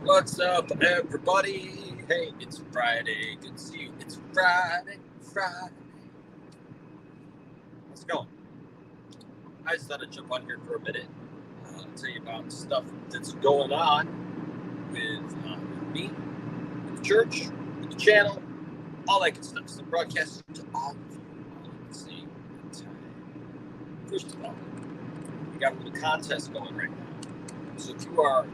What's up, everybody? Hey, it's Friday. Good to see you. It's Friday. How's it going? I just thought I'd jump on here for a minute, tell you about stuff that's going on with me, with the church, with the channel, all that good stuff. So broadcasting to all of you all at the same time. First of all, we got a little contest going right now. So if you are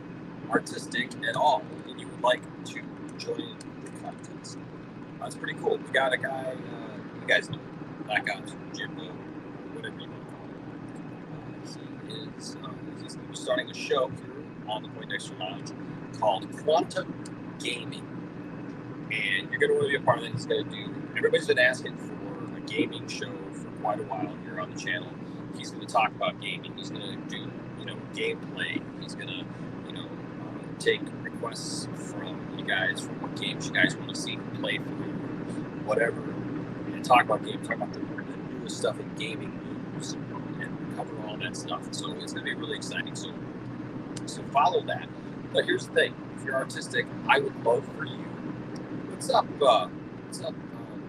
artistic at all and you would like to join the contest, that's pretty cool. We got a guy, you guys know, Black Ops, Jimbo, whatever you want to call him. He's going to be starting a show here on the Poindexter Lounge called Quantum Gaming. And you're going to want to be a part of it. He's going to do, everybody's been asking for a gaming show for quite a while here on the channel. He's going to talk about gaming. He's going to do, gameplay. He's going to, take requests from you guys, from what games you guys want to see him play through, whatever, and talk about games, talk about the newest stuff in gaming news, and cover all that stuff. So it's going to be really exciting. So follow that. But here's the thing: if you're artistic, I would love for you. What's up,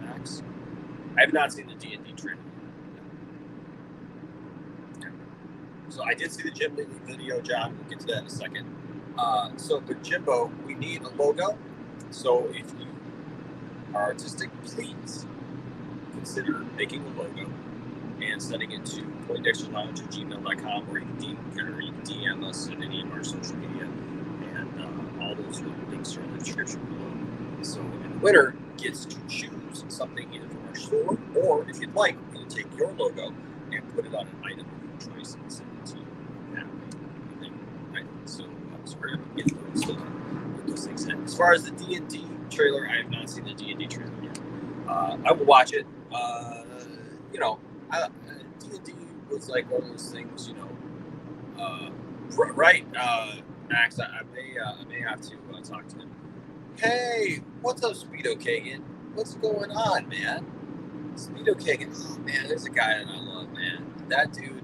Max? I have not seen the D&D trailer. So I did see the Jim Lee video, John. We'll get to that in a second. But Jimbo, we need a logo. So if you are artistic, please consider making a logo and sending it to poindexterlounge@gmail.com, or you can DM us at any of our social media, and all those links are in the description below. So, and the winner gets to choose something either from our store, or if you'd like, we can take your logo and put it on an item of your choice and send it to you. So we're going to get those things in. As far as the D&D trailer, I have not seen the D&D trailer yet. I will watch it. D&D was like one of those things, right, Max, I may have to talk to him. Hey, what's up, Speedo Kagan? What's going on, man? Speedo Kagan, oh, man, there's a guy that I love, man. That dude,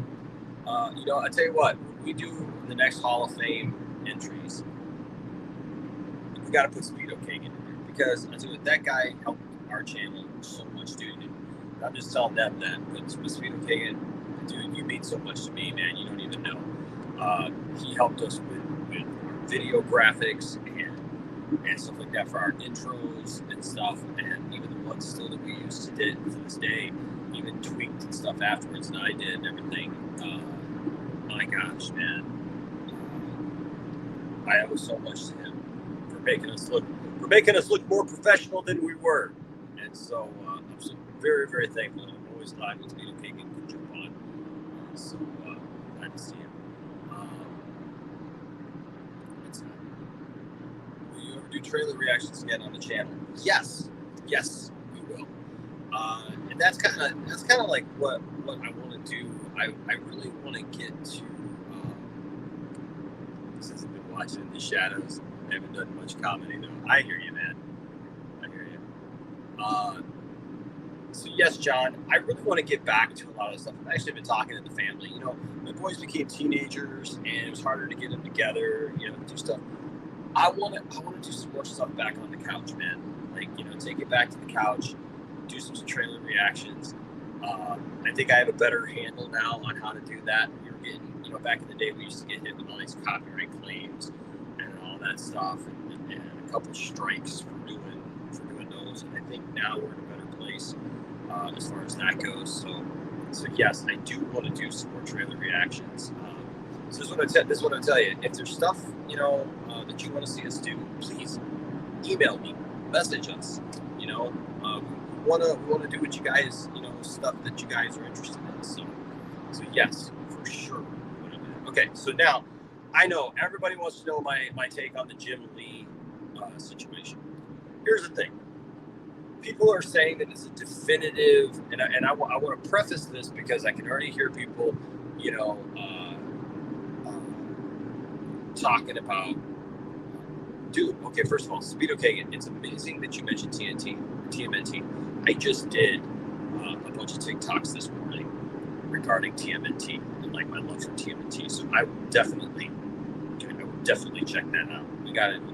I tell you what, when we do the next Hall of Fame entries, we got to put Speedo Kagan in there, because I tell you what, that guy helped our channel so much, dude. And I'm just telling them that, but Speedo Kagan, dude, you mean so much to me, man. You don't even know. He helped us with our video graphics and stuff like that for our intros and stuff, and even the ones still that we use to this day, even tweaked and stuff afterwards that I did and everything. My gosh, man. I owe so much to him for making us look more professional than we were, and so I'm so very, very thankful. I'm always glad when Speedo Kagan can jump on. Glad to see him. Will you ever do trailer reactions again on the channel? Yes, we will. And that's kind of like what I want to do. I really want to get to. Since I've been watching In the Shadows, I haven't done much comedy though. I hear you, man. I hear you. So yes, John, I really want to get back to a lot of stuff. I've actually been talking to the family. My boys became teenagers, and it was harder to get them together. Do stuff. I want to do some more stuff back on the couch, man. Like, take it back to the couch, do some trailer reactions. I think I have a better handle now on how to do that. We were getting, back in the day, we used to get hit with all these copyright claims and all that stuff, and a couple strikes for doing those. And I think now we're in a better place as far as that goes. So yes, I do want to do some more trailer reactions. So this is what I tell you. If there's stuff that you want to see us do, please email me, message us. We want to do what you guys, stuff that you guys are interested in. So yes, for sure. Okay, so now I know everybody wants to know my take on the Jim Lee situation. Here's the thing. People are saying that it's a definitive, and I want to preface this because I can already hear people, talking about, dude, okay, first of all, Speedo Kagan, it's amazing that you mentioned TMNT. I just did a bunch of TikToks this morning regarding TMNT and like my love for TMNT. So I would definitely definitely check that out. We gotta go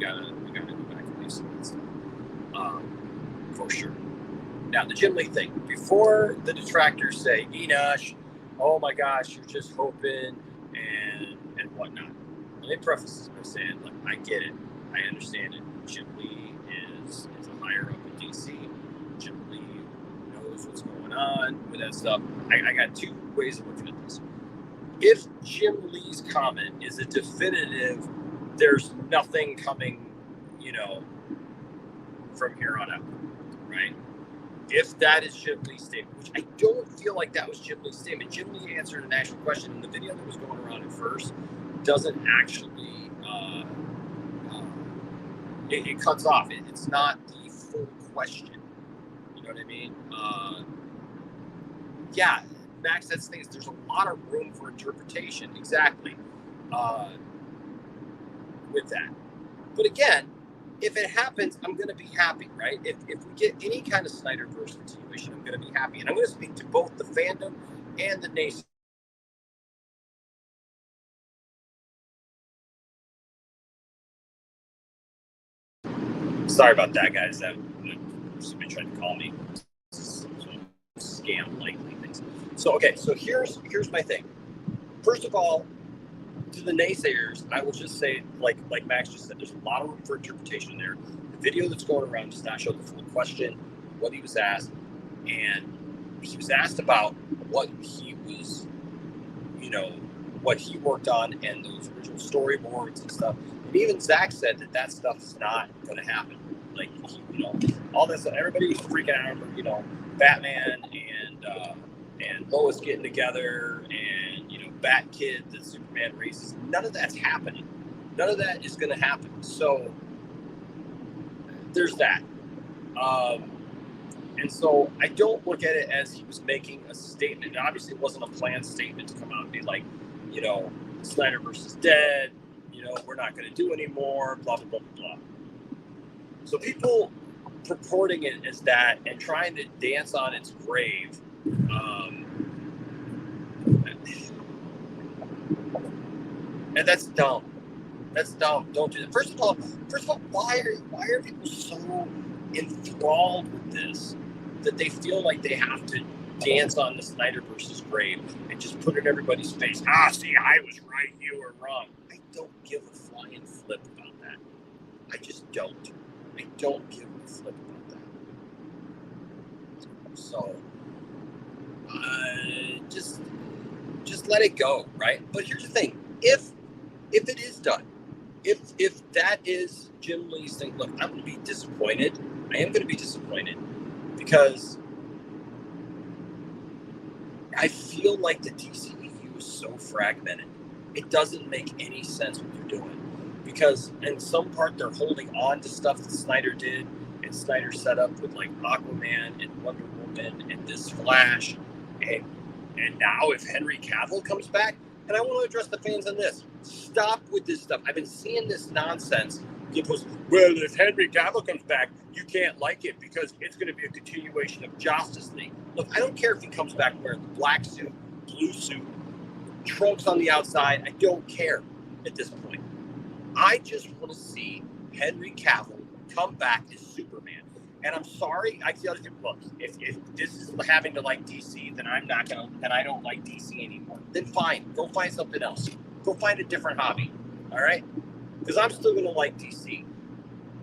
back and do some of that stuff. For sure. Now the Jim Lee thing. Before the detractors say, Enosh, oh my gosh, you're just hoping and whatnot. Let me preface this by saying, look, I get it. I understand it. Jim Lee is a higher up in DC. Jim Lee knows what's going on with that stuff. I got two ways of looking at this. If Jim Lee's comment is a definitive, there's nothing coming, from here on out, right? If that is Jim Lee's statement, which I don't feel like that was Jim Lee's statement. Jim Lee answered an actual question in the video that was going around at first. Doesn't actually, it cuts off. It's not the full question. You know what I mean? Yeah, Max says things. There's a lot of room for interpretation. Exactly. With that. But again, if it happens, I'm going to be happy, right? If we get any kind of Snyderverse continuation, I'm going to be happy. And I'm going to speak to both the fandom and the nation. Sorry about that, guys. Somebody tried to call me. Scam likely things. So, okay, so here's my thing. First of all, to the naysayers, I will just say, like Max just said, there's a lot of room for interpretation there. The video that's going around does not show the full question, what he was asked, and he was asked about what he was, what he worked on and those original storyboards and stuff. And even Zach said that stuff is not going to happen. Like, all this, everybody was freaking out over, Batman and Lois getting together and, Bat Kid, the Superman races. None of that's happening. None of that is going to happen. So there's that. And so I don't look at it as he was making a statement. Obviously, it wasn't a planned statement to come out and be like, Snyderverse is dead. We're not going to do anymore, blah, blah, blah, blah, blah. So people purporting it as that and trying to dance on its grave, and that's dumb. That's dumb. Don't do that. First of all, why are people so enthralled with this that they feel like they have to dance on the Snyderverse's grave and just put it in everybody's face? See, I was right, you were wrong. I don't give a flying flip about that. I just don't. I don't give a flip about that. So, just let it go, right? But here's the thing: if it is done, if that is Jim Lee's thing, look, I'm going to be disappointed. I am going to be disappointed because I feel like the DCEU is so fragmented. It doesn't make any sense what they're doing. Because in some part they're holding on to stuff that Snyder did and Snyder set up with like Aquaman and Wonder Woman and this Flash. And now if Henry Cavill comes back, and I want to address the fans on this, stop with this stuff. I've been seeing this nonsense. People say, well, if Henry Cavill comes back, you can't like it because it's going to be a continuation of Justice League. Look, I don't care if he comes back wearing the black suit, blue suit, trunks on the outside. I don't care at this point. I just want to see Henry Cavill come back as Superman. And I'm sorry, I tell you, look, if this is having to like DC, then I don't like DC anymore. Then fine, go find something else. Go find a different hobby, all right? Because I'm still going to like DC.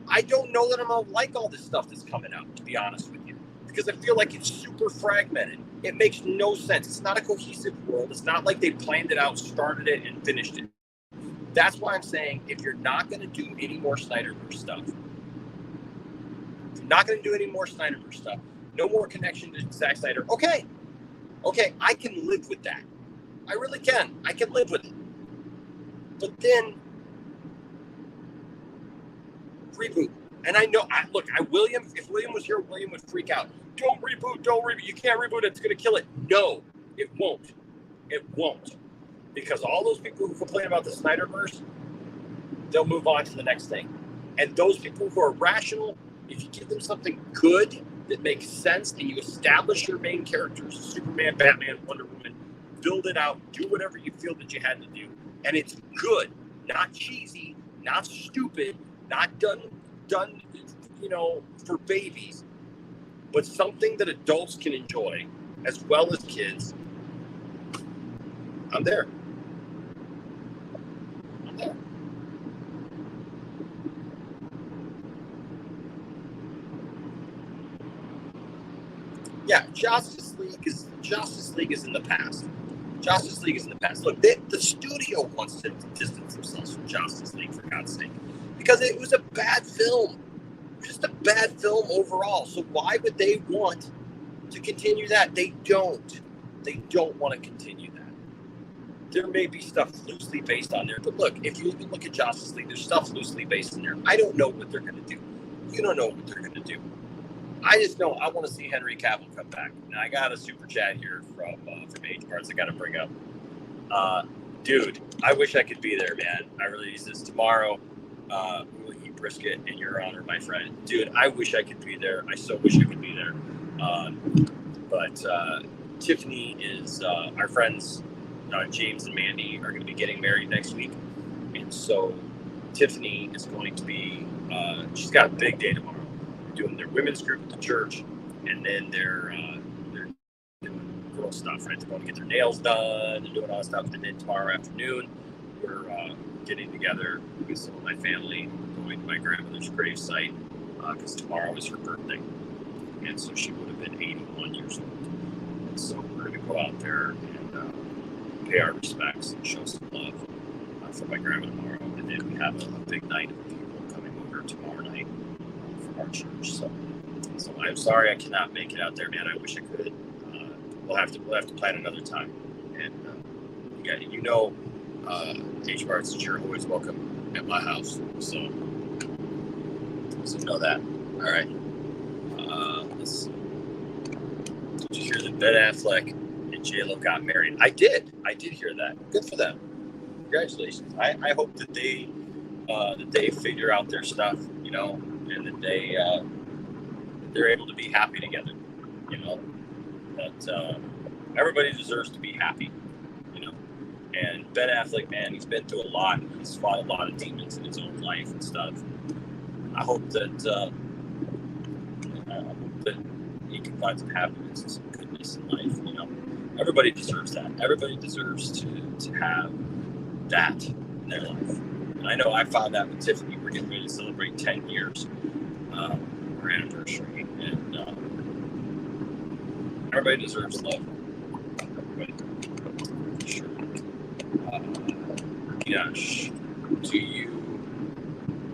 I don't know that I'm going to like all this stuff that's coming out, to be honest with you. Because I feel like it's super fragmented. It makes no sense. It's not a cohesive world. It's not like they planned it out, started it, and finished it. That's why I'm saying if you're not going to do any more Snyderverse stuff, no more connection to Zack Snyder, okay, I can live with that. I really can. I can live with it. But then reboot. And I know, if William was here, William would freak out. Don't reboot. You can't reboot it. It's going to kill it. No, it won't. It won't. Because all those people who complain about the Snyderverse, they'll move on to the next thing. And those people who are rational, if you give them something good that makes sense and you establish your main characters, Superman, Batman, Wonder Woman, build it out, do whatever you feel that you had to do, and it's good, not cheesy, not stupid, not done, for babies, but something that adults can enjoy as well as kids, I'm there. Yeah, Justice League is in the past. Justice League is in the past. Look, the studio wants to distance themselves from Justice League, for God's sake, because it was a bad film, just a bad film overall. So why would they want to continue that? They don't. They don't want to continue that. There may be stuff loosely based on there, but look, if you look at Justice League, there's stuff loosely based in there. I don't know what they're going to do. You don't know what they're going to do. I just know I want to see Henry Cavill come back. Now, I got a super chat here from H Parts I got to bring up. Dude, I wish I could be there, man. I really use this tomorrow. We will eat brisket in your honor, my friend. Dude, I wish I could be there. I so wish I could be there. But Tiffany is our friends. James and Mandy are going to be getting married next week, and so Tiffany is going to be. She's got a big day tomorrow. Doing their women's group at the church, and then they're doing girl stuff, right? They're going to get their nails done, they're doing all that stuff, and then tomorrow afternoon we're getting together with some of my family, going to my grandmother's gravesite, because tomorrow is her birthday, and so she would have been 81 years old. And so we're going to go out there and pay our respects and show some love for my grandma tomorrow, and then we have a big night of people coming over tomorrow night our church. So I'm sorry I cannot make it out there, man. I wish I could. We'll have to plan another time. And H Barts, you're always welcome at my house. So know that. All right. Let's see. Did you hear that Ben Affleck and J-Lo got married? I did hear that. Good for them. Congratulations. I hope that they figure out their stuff, and that they're able to be happy together, that everybody deserves to be happy, and Ben Affleck, man, he's been through a lot. He's fought a lot of demons in his own life and stuff. I hope that he can find some happiness and some goodness in life, everybody deserves that. Everybody deserves to have that in their life. And I know I found that with Tiffany. We're getting ready to celebrate 10 years. Our anniversary, and everybody deserves love. Everybody, sure. Gosh, do you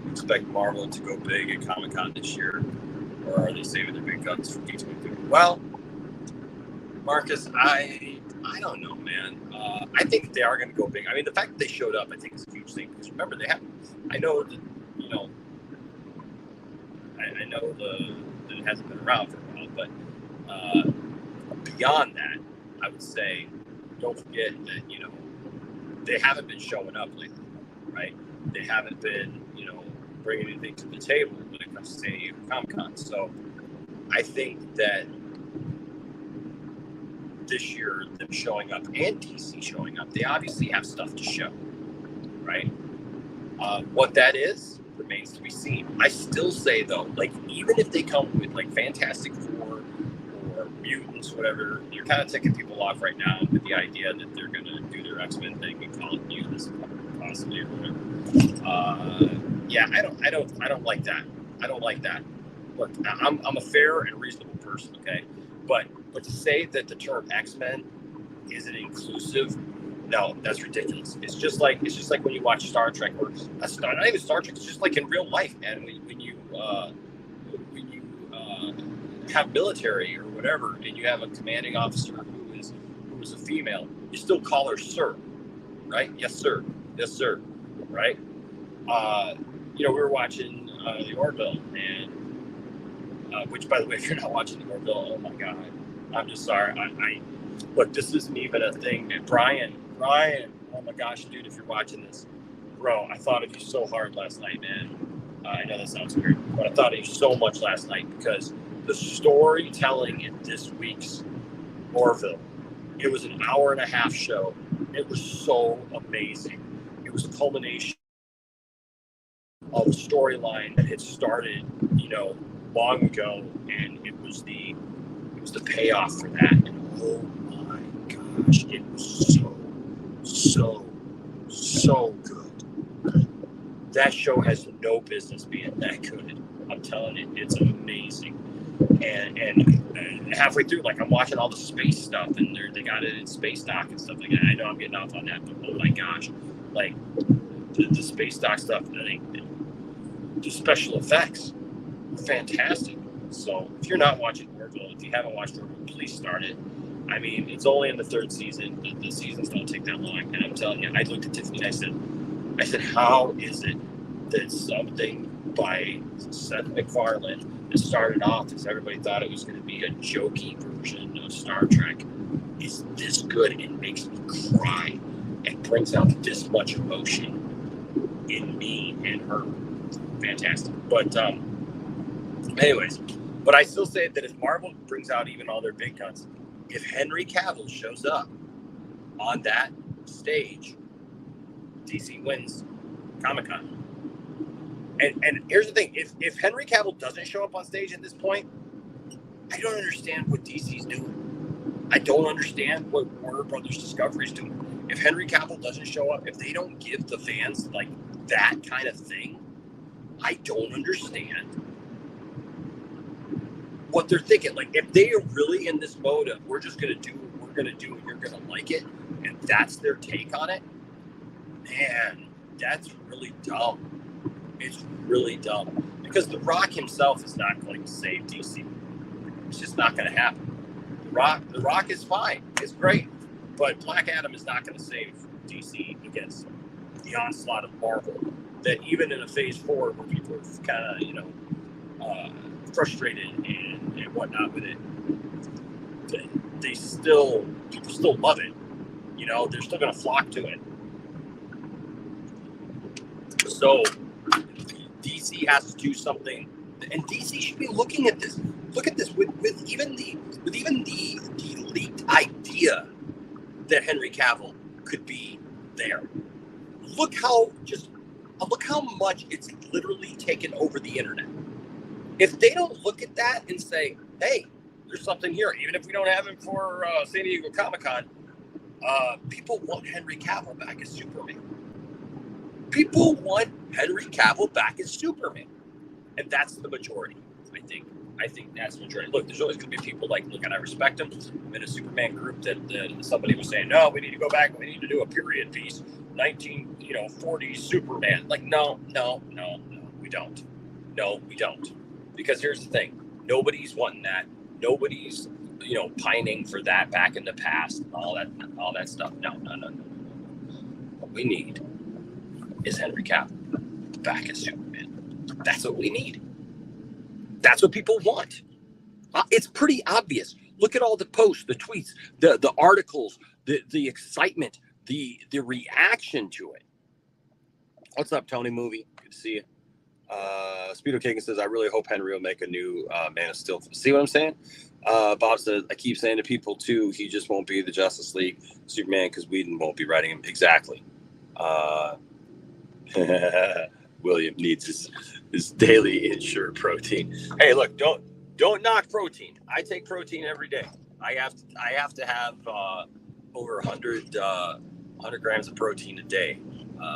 expect Marvel to go big at Comic-Con this year, or are they saving their big guns for D23? Well, Marcus, I don't know, man. I think they are going to go big. I mean, the fact that they showed up, I think, is a huge thing, because remember, I know that, I know that it hasn't been around for a while, but beyond that, I would say, don't forget that, they haven't been showing up lately, right? They haven't been, bringing anything to the table when it comes to San Diego Comic-Con. So I think that this year, them showing up and DC showing up, they obviously have stuff to show, right? What that is remains to be seen. I still say, though, even if they come with Fantastic Four or mutants, whatever, you're kind of ticking people off right now with the idea that they're going to do their X-Men thing and call it mutants, possibly, or whatever. Yeah, I don't like that. I don't like that. Look, I'm a fair and reasonable person, okay? But to say that the term X-Men isn't inclusive, no, that's ridiculous. It's just like when you watch Star Trek, or not even Star Trek. It's just like in real life, man. When you have military or whatever, and you have a commanding officer who is a female, you still call her sir, right? Yes, sir. Yes, sir. Right? We were watching the Orville, and which, by the way, if you're not watching the Orville, oh my God, I'm just sorry. I look, this isn't even a thing. And Brian, oh my gosh, dude, if you're watching this, bro, I thought of you so hard last night, man. I know that sounds weird, but I thought of you so much last night, because the storytelling in this week's Orville, it was an hour and a half show. It was so amazing. It was a culmination of a storyline that had started, long ago, and it was the payoff for that. And oh my gosh, it was so good. That show has no business being that good. I'm telling you, it's amazing. And halfway through, like, I'm watching all the space stuff, and they got it in Space Dock and stuff like that. I know I'm getting off on that, but oh my gosh, like the Space Dock stuff, the special effects are fantastic. So if you're not watching Orville, if you haven't watched Orville, please start it. I mean, it's only in the third season. The seasons don't take that long, and I'm telling you, I looked at Tiffany and I said, how is it that something by Seth MacFarlane that started off as everybody thought it was going to be a jokey version of Star Trek is this good and makes me cry and brings out this much emotion in me and her? Fantastic. But anyways, but I still say that if Marvel brings out even all their big guns, if Henry Cavill shows up on that stage, DC wins Comic-Con. And here's the thing, if Henry Cavill doesn't show up on stage at this point, I don't understand what DC's doing. I don't understand what Warner Brothers Discovery is doing. If Henry Cavill doesn't show up, if they don't give the fans like that kind of thing, I don't understand what they're thinking. Like, if they are really in this mode of we're just going to do what we're going to do and you're going to like it, and that's their take on it, man, that's really dumb. It's really dumb. Because The Rock himself is not going to save DC. It's just not going to happen. The Rock is fine. It's great. But Black Adam is not going to save DC against the onslaught of Marvel. That even in a phase 4 where people are kind of, frustrated and whatnot with it, people still love it. They're still going to flock to it. So DC has to do something, and DC should be looking at this. Look at this with even the leaked idea that Henry Cavill could be there. Look how much it's literally taken over the internet. If they don't look at that and say, hey, there's something here, even if we don't have him for San Diego Comic-Con, people want Henry Cavill back as Superman. People want Henry Cavill back as Superman. And that's the majority, I think. I think that's the majority. Look, there's always going to be people like, look, and I respect him. I'm in a Superman group that somebody was saying, no, we need to go back. We need to do a period piece, 1940s Superman. Like, no, we don't. No, we don't. Because here's the thing. Nobody's wanting that. Nobody's, pining for that back in the past and all that stuff. No. What we need is Henry Cavill back as Superman. That's what we need. That's what people want. It's pretty obvious. Look at all the posts, the tweets, the articles, the excitement, the reaction to it. What's up, Tony Movie? Good to see you. Speedo Kagan says, I really hope Henry will make a new Man of Steel. See what I'm saying? Bob says, I keep saying to people, too, he just won't be the Justice League Superman because Whedon won't be writing him. Exactly. William needs his daily insured protein. Hey, look, don't knock protein. I take protein every day. I have to have over 100 grams of protein a day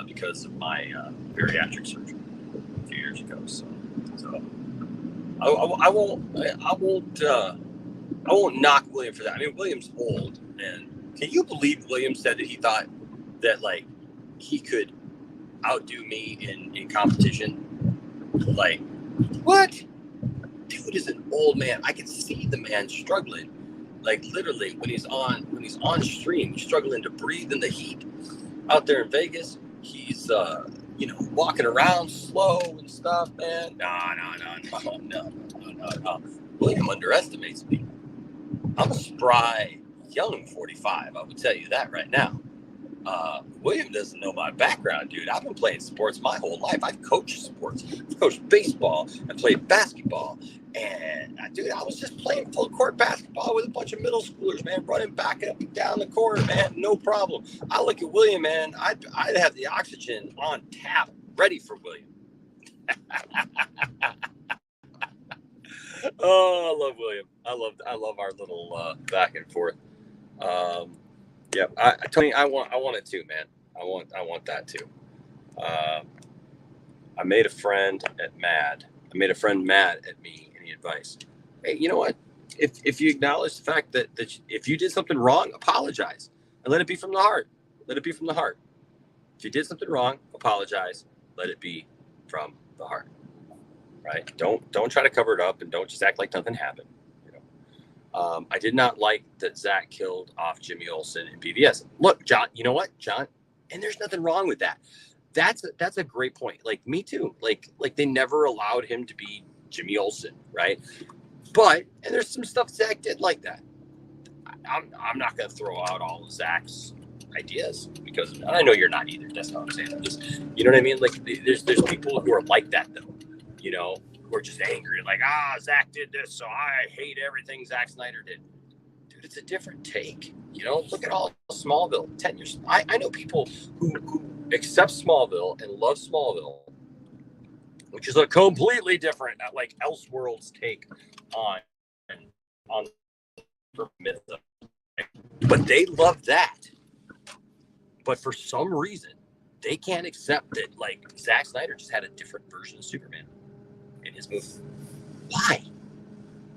because of my bariatric surgery a few years ago. So I won't knock William for that. I mean, William's old, and can you believe William said that he thought that like he could outdo me in competition? Like, what? Dude is an old man. I can see the man struggling. Like, literally, when he's on stream, he's struggling to breathe in the heat. Out there in Vegas, he's walking around slow and stuff, man. No. William underestimates me. I'm a spry, young 45. I would tell you that right now. William doesn't know my background, dude. I've been playing sports my whole life. I've coached sports. I've coached baseball. I played basketball. And, dude, I was just playing full court basketball with a bunch of middle schoolers, man, running back up and down the court, man, no problem. I look at William, man, I'd have the oxygen on tap ready for William. Oh, I love William. I love our little back and forth. Yeah, Tony, I want it too, man. I want that too. I made a friend mad. I made a friend mad at me. Any advice? Hey, you know what? If you acknowledge the fact that if you did something wrong, apologize and let it be from the heart. Let it be from the heart. If you did something wrong, apologize. Let it be from the heart. Right? Don't try to cover it up and don't just act like nothing happened. You know. I did not like that Zach killed off Jimmy Olsen in BVS. Look, John. You know what, John? And there's nothing wrong with that. That's a great point. Like me too. Like they never allowed him to be Jimmy Olsen, right? But and there's some stuff Zach did like that. I'm not gonna throw out all of Zach's ideas because I know you're not either. That's not what I'm saying. I'm just, you know what I mean? Like there's people who are like that though. You know, who are just angry, like Zach did this, so I hate everything Zack Snyder did. Dude, it's a different take. You know, look at all Smallville. 10 years. I know people who accept Smallville and love Smallville, which is a completely different, like Elseworlds take on myth. But they love that. But for some reason, they can't accept that like Zack Snyder just had a different version of Superman in his movie. Why?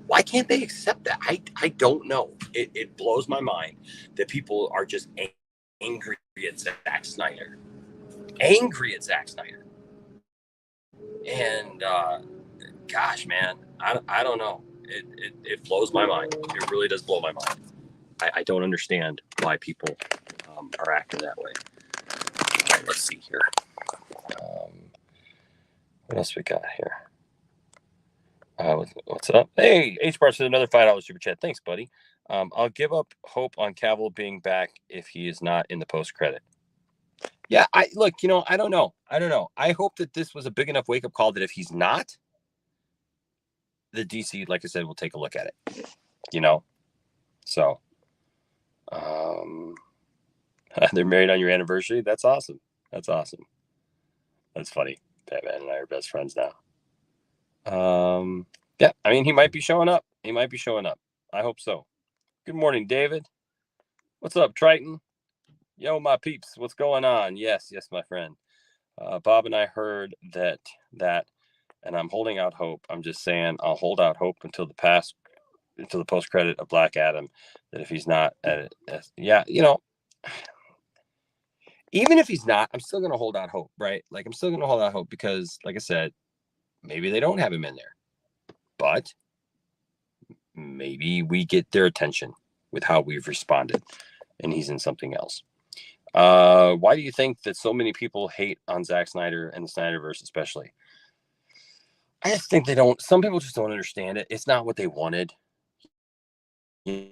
Why can't they accept that? I don't know. It blows my mind that people are just angry at Zack Snyder. Angry at Zack Snyder. And gosh, man, I don't know. It blows my mind. It really does blow my mind. I don't understand why people are acting that way. All right, let's see here. What else we got here? What's up? Hey, H Bars with another $5 super chat. Thanks, buddy. I'll give up hope on Cavill being back if he is not in the post credit. Yeah, I don't know. I hope that this was a big enough wake up call that if he's not, the DC, like I said, will take a look at it. You know, so they're married on your anniversary. That's awesome. That's funny. Batman and I are best friends now. Yeah, I mean, he might be showing up. I hope so. Good morning, David. What's up, Triton? Yo, my peeps, what's going on? Yes, my friend. Bob and I heard that, and I'm holding out hope. I'm just saying I'll hold out hope until the post credit of Black Adam. That if he's not at it, yeah, you know, even if he's not, I'm still gonna hold out hope, right? Like I'm still gonna hold out hope because, like I said, maybe they don't have him in there, but maybe we get their attention with how we've responded, and he's in something else. Why do you think that so many people hate on Zack Snyder and the Snyderverse, especially? I just think some people just don't understand it. It's not what they wanted. I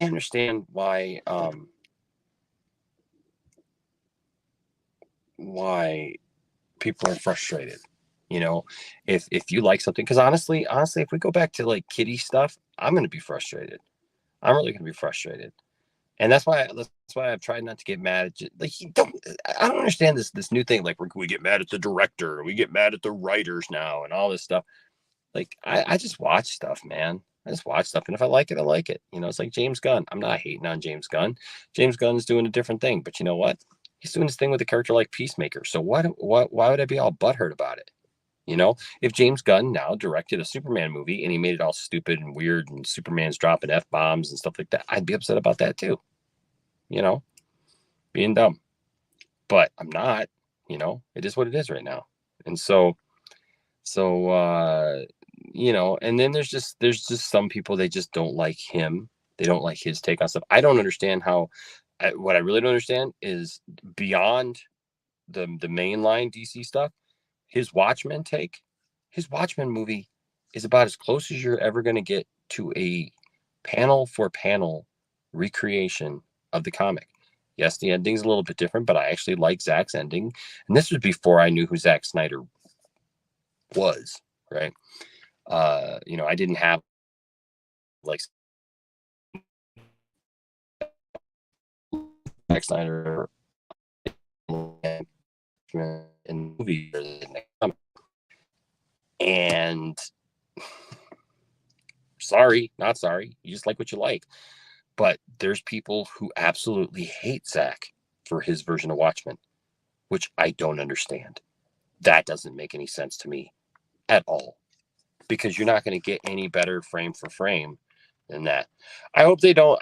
understand why people are frustrated. You know, if you like something, because honestly, if we go back to like kitty stuff, I'm going to be frustrated. I'm really going to be frustrated. And that's why I've tried not to get mad at like I don't understand this new thing. Like we get mad at the director, we get mad at the writers now, and all this stuff. Like I just watch stuff, man. I just watch stuff, and if I like it, I like it. You know, it's like James Gunn. I'm not hating on James Gunn. James Gunn's doing a different thing, but you know what? He's doing his thing with a character like Peacemaker. So why would I be all butthurt about it? You know, if James Gunn now directed a Superman movie and he made it all stupid and weird and Superman's dropping F-bombs and stuff like that, I'd be upset about that too. You know, being dumb. But I'm not, you know, it is what it is right now. And so you know, and then there's just some people, they just don't like him. They don't like his take on stuff. I don't understand what I really don't understand is beyond the mainline DC stuff, his Watchmen movie is about as close as you're ever going to get to a panel for panel recreation of the comic. Yes, the ending's a little bit different, but I actually like Zack's ending. And this was before I knew who Zack Snyder was, right? You know, I didn't have like Zack Snyder in movies and sorry, not sorry. You just like what you like. But there's people who absolutely hate Zack for his version of Watchmen, which I don't understand. That doesn't make any sense to me at all, because you're not going to get any better frame for frame than that. I hope they don't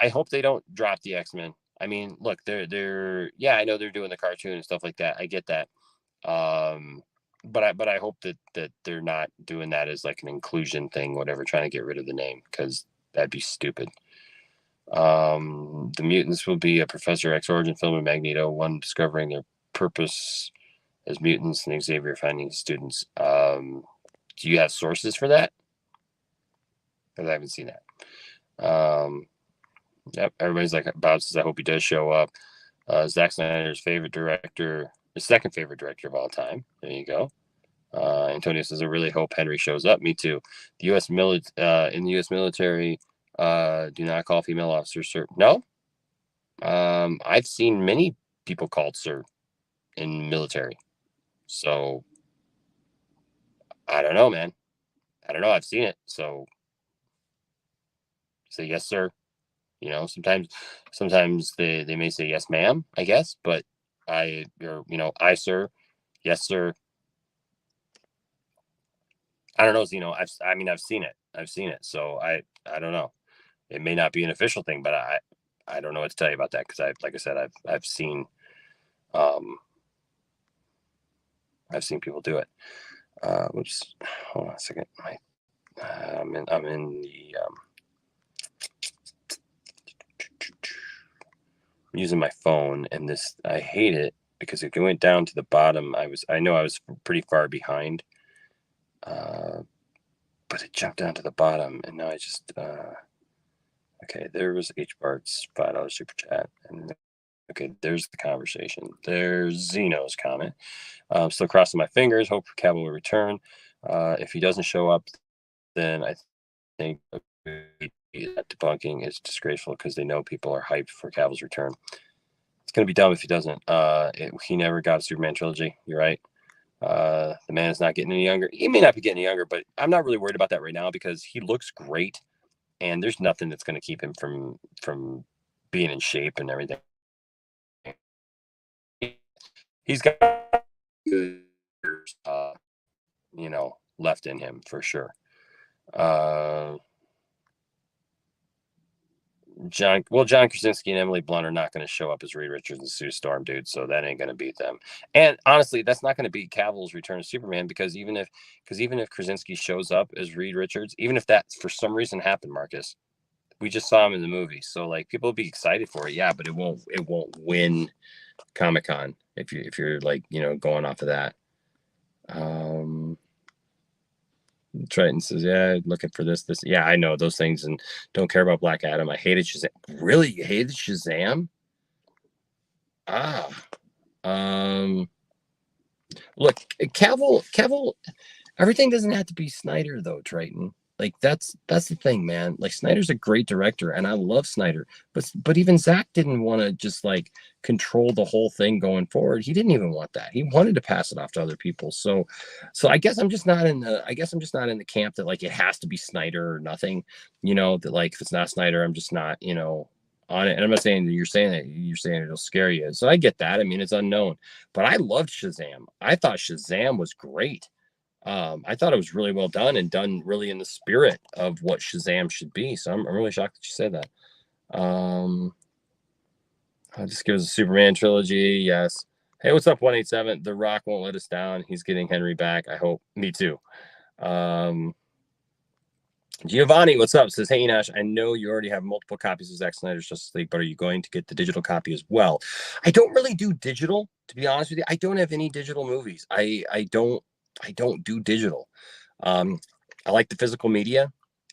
drop the X-Men. I mean, look, they're yeah, I know they're doing the cartoon and stuff like that. I get that. But I hope that they're not doing that as like an inclusion thing, whatever, trying to get rid of the name, because that'd be stupid. The mutants will be a Professor X origin film of Magneto, one discovering their purpose as mutants and Xavier finding his students. Do you have sources for that? Because I haven't seen that. Yep, everybody's like bounces. I hope he does show up. Zack Snyder's favorite director, his second favorite director of all time. There you go. Antonio says, I really hope Henry shows up. Me too. The U.S. in the U.S. military, do not call female officers sir. No. I've seen many people called sir in military. So I don't know, man. I don't know. I've seen it. So say yes, sir. You know, sometimes they may say yes, ma'am, I guess, but I sir, yes, sir. I don't know, I've seen it. I've seen it. So I don't know. It may not be an official thing, but I don't know what to tell you about that, because like I said, I've seen people do it. Whoops, hold on a second. I'm in the I'm using my phone, and this, I hate it because if it went down to the bottom, I know I was pretty far behind, but it jumped down to the bottom, and now I just okay, there was H Bart's $5 super chat, and okay, there's the conversation. There's Zeno's comment. Still crossing my fingers. Hope Cavill will return. If he doesn't show up, then I think that debunking is disgraceful, because they know people are hyped for Cavill's return. It's going to be dumb if he doesn't. He never got a Superman trilogy. You're right. The man is not getting any younger. He may not be getting any younger, but I'm not really worried about that right now, because he looks great, and there's nothing that's going to keep him from being in shape and everything. He's got good years, left in him for sure. John Krasinski and Emily Blunt are not going to show up as Reed Richards and Sue Storm, dude. So that ain't going to beat them. And honestly, that's not going to beat Cavill's return to Superman, because even if Krasinski shows up as Reed Richards, even if that for some reason happened, Marcus, we just saw him in the movie. So like, people will be excited for it, yeah, but it won't win Comic-Con if you're like, going off of that. Triton says, yeah, looking for this. Yeah, I know those things, and don't care about Black Adam. I hated Shazam. Really? You hated Shazam? Look, Cavill, everything doesn't have to be Snyder though, Triton. Like that's the thing, man. Like Snyder's a great director, and I love Snyder, but even Zack didn't want to just like control the whole thing going forward. He didn't even want that. He wanted to pass it off to other people. So I guess I'm just not in the camp that like it has to be Snyder or nothing. That like if it's not Snyder, I'm just not on it. And I'm not saying that you're saying it'll scare you. So I get that. I mean, it's unknown, but I loved Shazam. I thought Shazam was great. I thought it was really well done, and done really in the spirit of what Shazam should be. So I'm really shocked that you said that. I'll just give us a Superman trilogy. Yes. Hey, what's up, 187? The Rock won't let us down. He's getting Henry back. I hope. Me too. Giovanni, what's up? Says, hey, Nash, I know you already have multiple copies of Zack Snyder's Justice League, but are you going to get the digital copy as well? I don't really do digital, to be honest with you. I don't have any digital movies. I don't do digital. I like the physical media,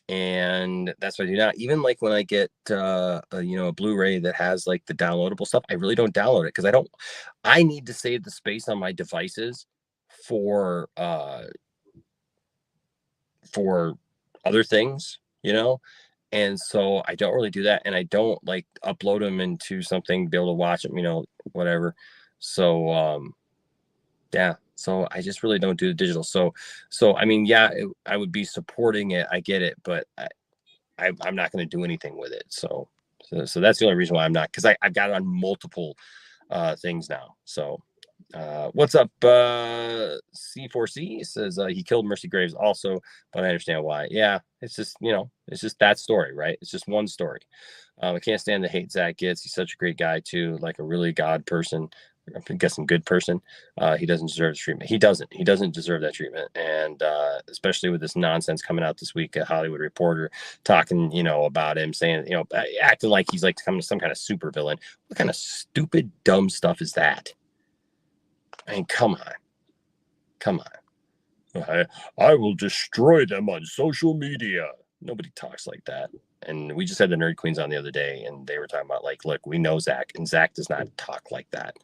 and that's what I do now. Even like when I get a Blu-ray that has like the downloadable stuff, I really don't download it, because I need to save the space on my devices for other things, and so I don't really do that, and I don't like upload them into something, be able to watch them, whatever. So yeah, so I just really don't do the digital. So I mean, yeah, I would be supporting it. I get it, but I'm not going to do anything with it. So that's the only reason why I'm not, because I've got it on multiple things now. So what's up? C4C says he killed Mercy Graves also, but I understand why. Yeah, it's just, it's just that story, right? It's just one story. I can't stand the hate Zach gets. He's such a great guy too, like a really God person. I'm guessing good person. He doesn't deserve the treatment. He doesn't deserve that treatment. And especially with this nonsense coming out this week, a Hollywood Reporter talking, about him, saying, acting like he's like some kind of super villain. What kind of stupid, dumb stuff is that? I mean, come on. I will destroy them on social media. Nobody talks like that. And we just had the Nerd Queens on the other day, and they were talking about, like, look, we know Zach, and Zach does not talk like that.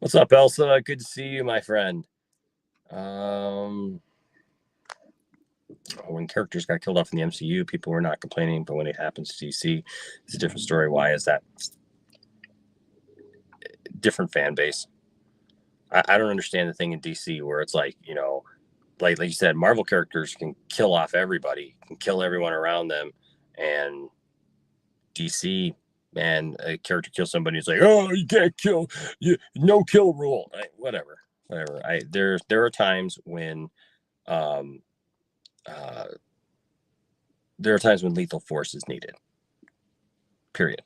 What's up, Elsa? Good to see you, my friend. When characters got killed off in the MCU, people were not complaining, but when it happens to DC, it's a different story. Why is that? Different fan base. I don't understand the thing in DC where it's like, like you said, Marvel characters can kill off everybody, can kill everyone around them, and DC, man, a character kills somebody, it's like, oh, you can't kill, no kill rule. Whatever. There are times when lethal force is needed. Period.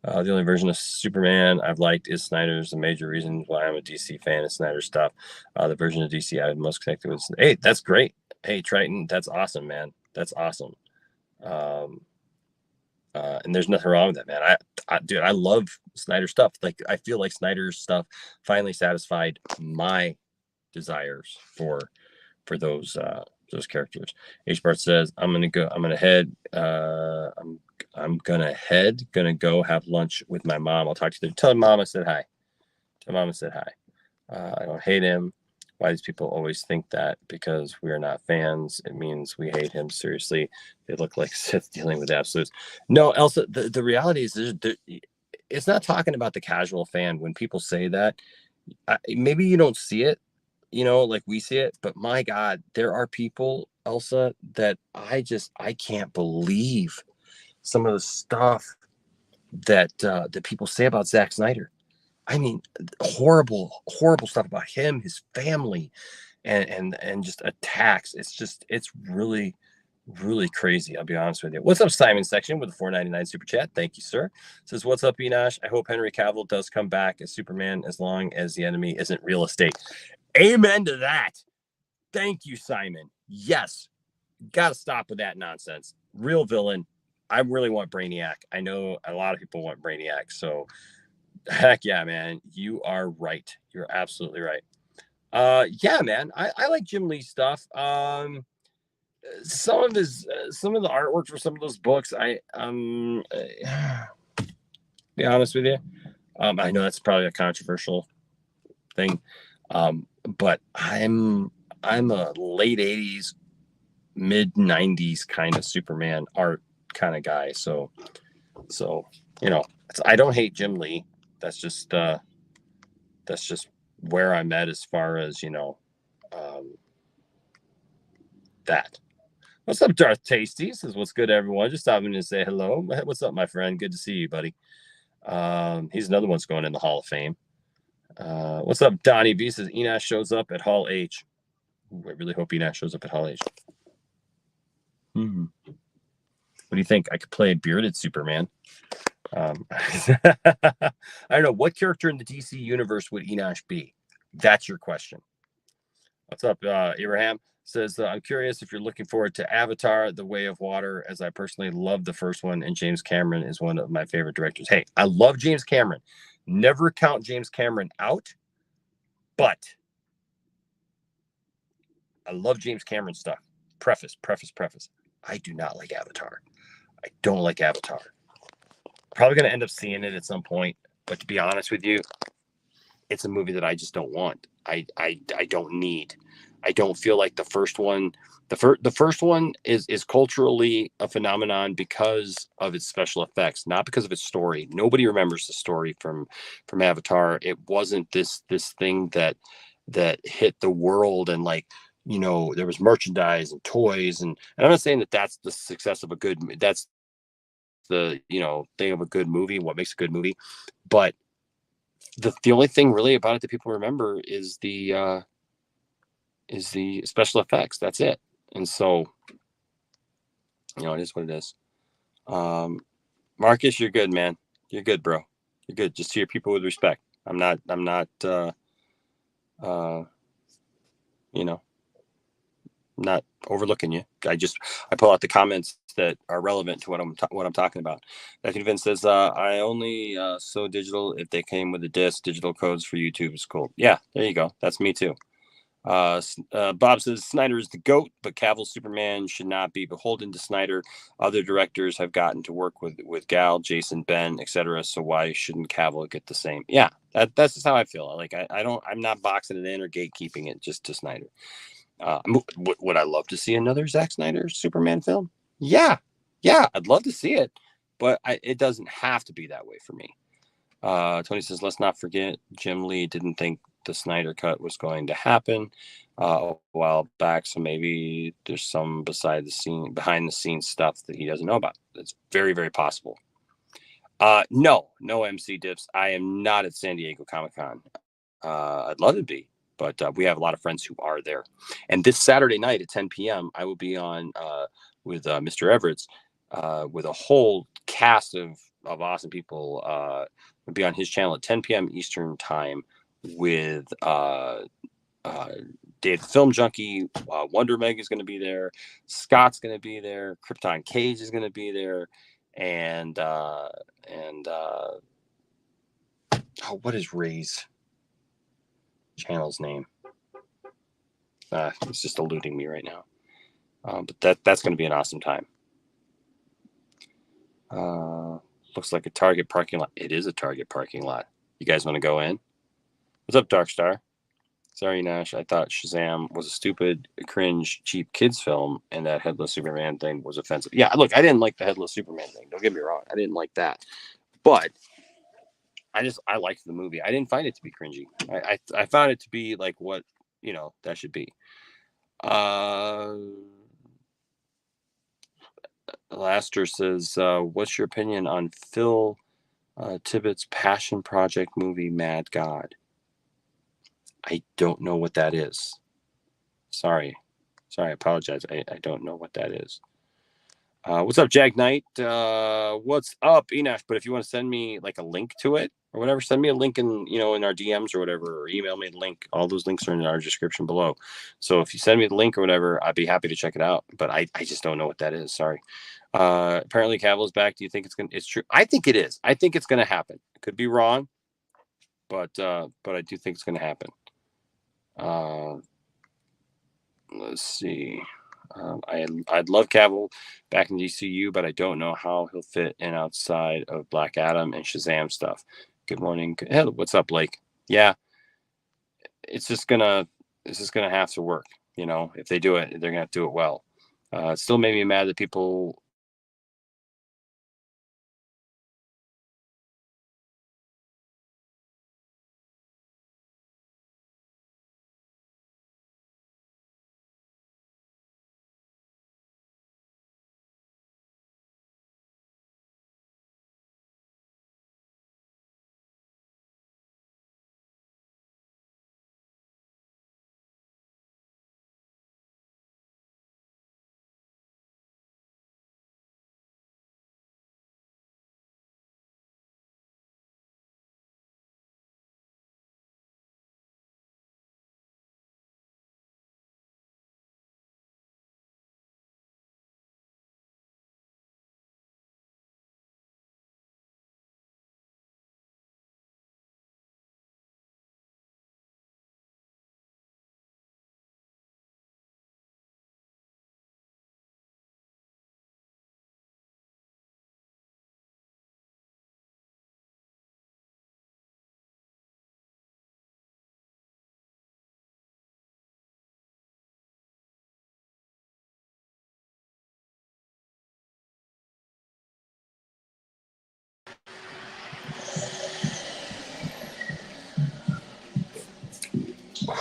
The only version of Superman I've liked is Snyder's. The major reason why I'm a DC fan is Snyder's stuff. The version of DC I would most connected with. Hey, that's great. Hey, Triton, that's awesome, man. That's awesome. And there's nothing wrong with that, man. Dude, I love Snyder stuff. Like, I feel like Snyder's stuff finally satisfied my desires for those characters. H Bart says, I'm gonna go have lunch with my mom. I'll talk to you. Tell mom I said hi. I don't hate him. Why these people always think that because we are not fans, it means we hate him. Seriously, they look like Sith dealing with absolutes. No, Elsa, the reality is it's not talking about the casual fan. When people say that, maybe you don't see it, like we see it, but my God, there are people, Elsa, that I can't believe some of the stuff that people say about Zack Snyder. I mean, horrible stuff about him, his family, and just attacks. It's really, really crazy. I'll be honest with you. What's up, Simon Section, with the $4.99 super chat? Thank you, sir. Says, what's up, Enosh? I hope Henry Cavill does come back as Superman as long as the enemy isn't real estate. Amen to that. Thank you, Simon. Yes. Got to stop with that nonsense. Real villain. I really want Brainiac. I know a lot of people want Brainiac. So, heck yeah, man. You are right. You're absolutely right. Yeah, man. I like Jim Lee's stuff. Some of the artwork for some of those books, be honest with you. I know that's probably a controversial thing. But I'm a late 80s, mid 90s kind of Superman art kind of guy. So I don't hate Jim Lee. That's just where I'm at as far as that. What's up, Darth Tasty? Says, what's good, everyone? Just stopping to say hello. What's up, my friend? Good to see you, buddy. He's another one's going in the Hall of Fame. What's up, Donnie B? Says, Enosh shows up at Hall H. Ooh, I really hope Enosh shows up at Hall H. What do you think? I could play a bearded Superman. I don't know. What character in the DC universe would Enosh be? That's your question. What's up, Abraham? Says, I'm curious if you're looking forward to Avatar, The Way of Water, as I personally love the first one, and James Cameron is one of my favorite directors. Hey, I love James Cameron. Never count James Cameron out, but I love James Cameron stuff. Preface. I do not like Avatar. I don't like Avatar. Probably going to end up seeing it at some point, but to be honest with you, it's a movie that I just don't want. I don't need. I don't feel like the first one, the first one is culturally a phenomenon because of its special effects, not because of its story. Nobody remembers the story from Avatar. It wasn't this thing that hit the world, and like, you know, there was merchandise and toys, and I'm not saying that that's the success of a good, that's the, you know, thing of a good movie, what makes a good movie. But the only thing really about it that people remember is the special effects. That's it. And so, you know, it is what it is. Marcus, you're good, man. You're good, bro. You're good. Just treat people with respect. I'm not uh you know, not overlooking you. I pull out the comments that are relevant to what I'm talking about. Matthew Vince says, I only saw digital if they came with a disc. Digital codes for YouTube is cool. Yeah, there you go. That's me too. Bob says Snyder is the GOAT, but Cavill's Superman should not be beholden to Snyder. Other directors have gotten to work with Gal, Jason, Ben, etc. So why shouldn't Cavill get the same? Yeah, that's just how I feel. Like I'm not boxing it in or gatekeeping it just to Snyder. Would I love to see another Zack Snyder Superman film? Yeah, yeah, I'd love to see it, but it doesn't have to be that way for me. Tony says, let's not forget Jim Lee didn't think the Snyder cut was going to happen a while back, so maybe there's some behind the scenes stuff that he doesn't know about. It's very, very possible. No MC Dips. I am not at San Diego Comic-Con. I'd love to be, but we have a lot of friends who are there. And this Saturday night at 10 p.m., I will be on with Mr. Everett's with a whole cast of awesome people. Will be on his channel at 10 p.m. Eastern time with Dave the Film Junkie. Wonder Meg is going to be there. Scott's going to be there. Krypton Cage is going to be there. And oh, what is Ray's channel's name? It's just eluding me right now. But that's going to be an awesome time. Looks like a Target parking lot. It is a Target parking lot. You guys want to go in? What's up, Darkstar? Sorry, Nash. I thought Shazam was a stupid, cringe, cheap kids film, and that Headless Superman thing was offensive. Yeah, look, I didn't like the Headless Superman thing. Don't get me wrong. I didn't like that. But I liked the movie. I didn't find it to be cringy. I found it to be like what, you know, that should be. Laster says, what's your opinion on Phil Tippett's Passion Project movie, Mad God? I don't know what that is. Sorry, I apologize. I don't know what that is. What's up, Jag Knight? What's up, Enosh? But if you want to send me like a link to it or whatever, send me a link in, you know, in our DMs or whatever, or email me a link. All those links are in our description below. So if you send me the link or whatever, I'd be happy to check it out. But I just don't know what that is. Sorry. Apparently Cavill's back. Do you think it's true? I think it is. I think it's gonna happen. Could be wrong, but I do think it's gonna happen. Let's see. I'd love Cavill back in DCU, but I don't know how he'll fit in outside of Black Adam and Shazam stuff. Good morning. Hey, what's up, Blake? Yeah, it's just gonna have to work. You know, if they do it, they're gonna have to do it well. It still made me mad that people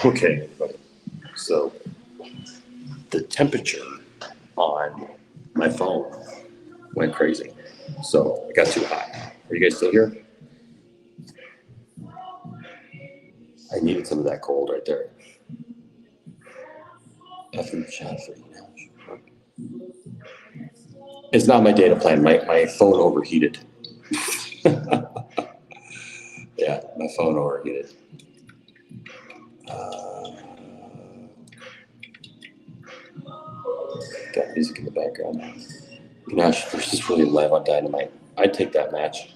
Okay, everybody. So the temperature on my phone went crazy. So it got too hot. Are you guys still here? I needed some of that cold right there. Effing shot for you now. It's not my data plan. My phone overheated. Yeah, my phone overheated. Got music in the background. Gosh, versus William Live on Dynamite. I'd take that match.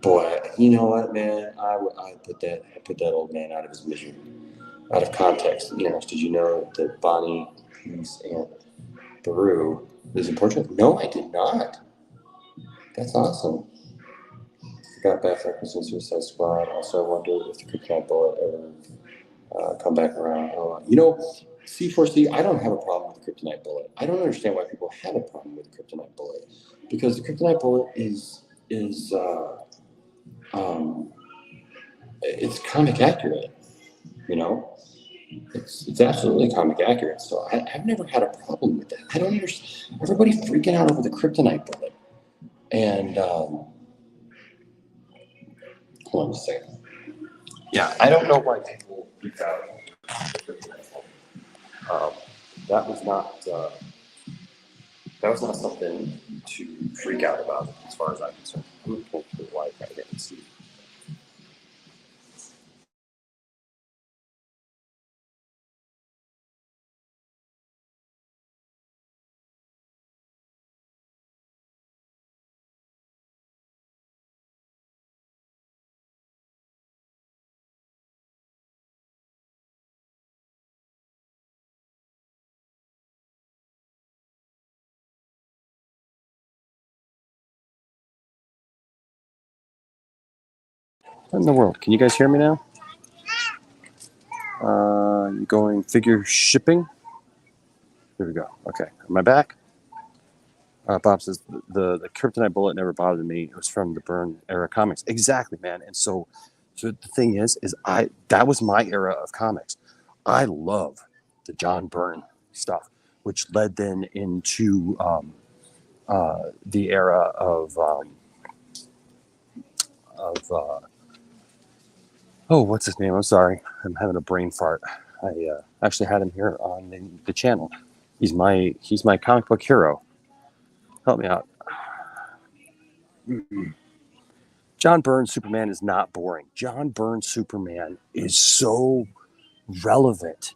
Boy, you know what, man? I put that old man out of his misery, out of context. You know, did you know that Bonnie, Peace, and Baru is in Portugal? No, I did not. That's awesome. Got back records in Suicide Squad. Also, I wonder if the Kryptonite Bullet ever come back around. You know, C4C, I don't have a problem with the Kryptonite Bullet. I don't understand why people have a problem with the Kryptonite Bullet, because the Kryptonite Bullet is it's comic accurate. You know, it's absolutely comic accurate. So I've never had a problem with that. I don't understand. Everybody freaking out over the Kryptonite Bullet, and hold on a second. Yeah, I don't know why people freak out. Um, that was not something to freak out about, as far as I'm concerned. I'm gonna pull the Wi-Fi here and see. What in the world? Can you guys hear me now? You going figure shipping? Here we go. Okay, am I back? Bob says the Kryptonite Bullet never bothered me. It was from the Byrne era comics. Exactly, man. And so the thing is that was my era of comics. I love the John Byrne stuff, which led then into the era of what's his name? I'm sorry, I'm having a brain fart. I actually had him here on the channel. He's my comic book hero. Help me out. John Byrne's Superman is not boring. John Byrne's Superman is so relevant.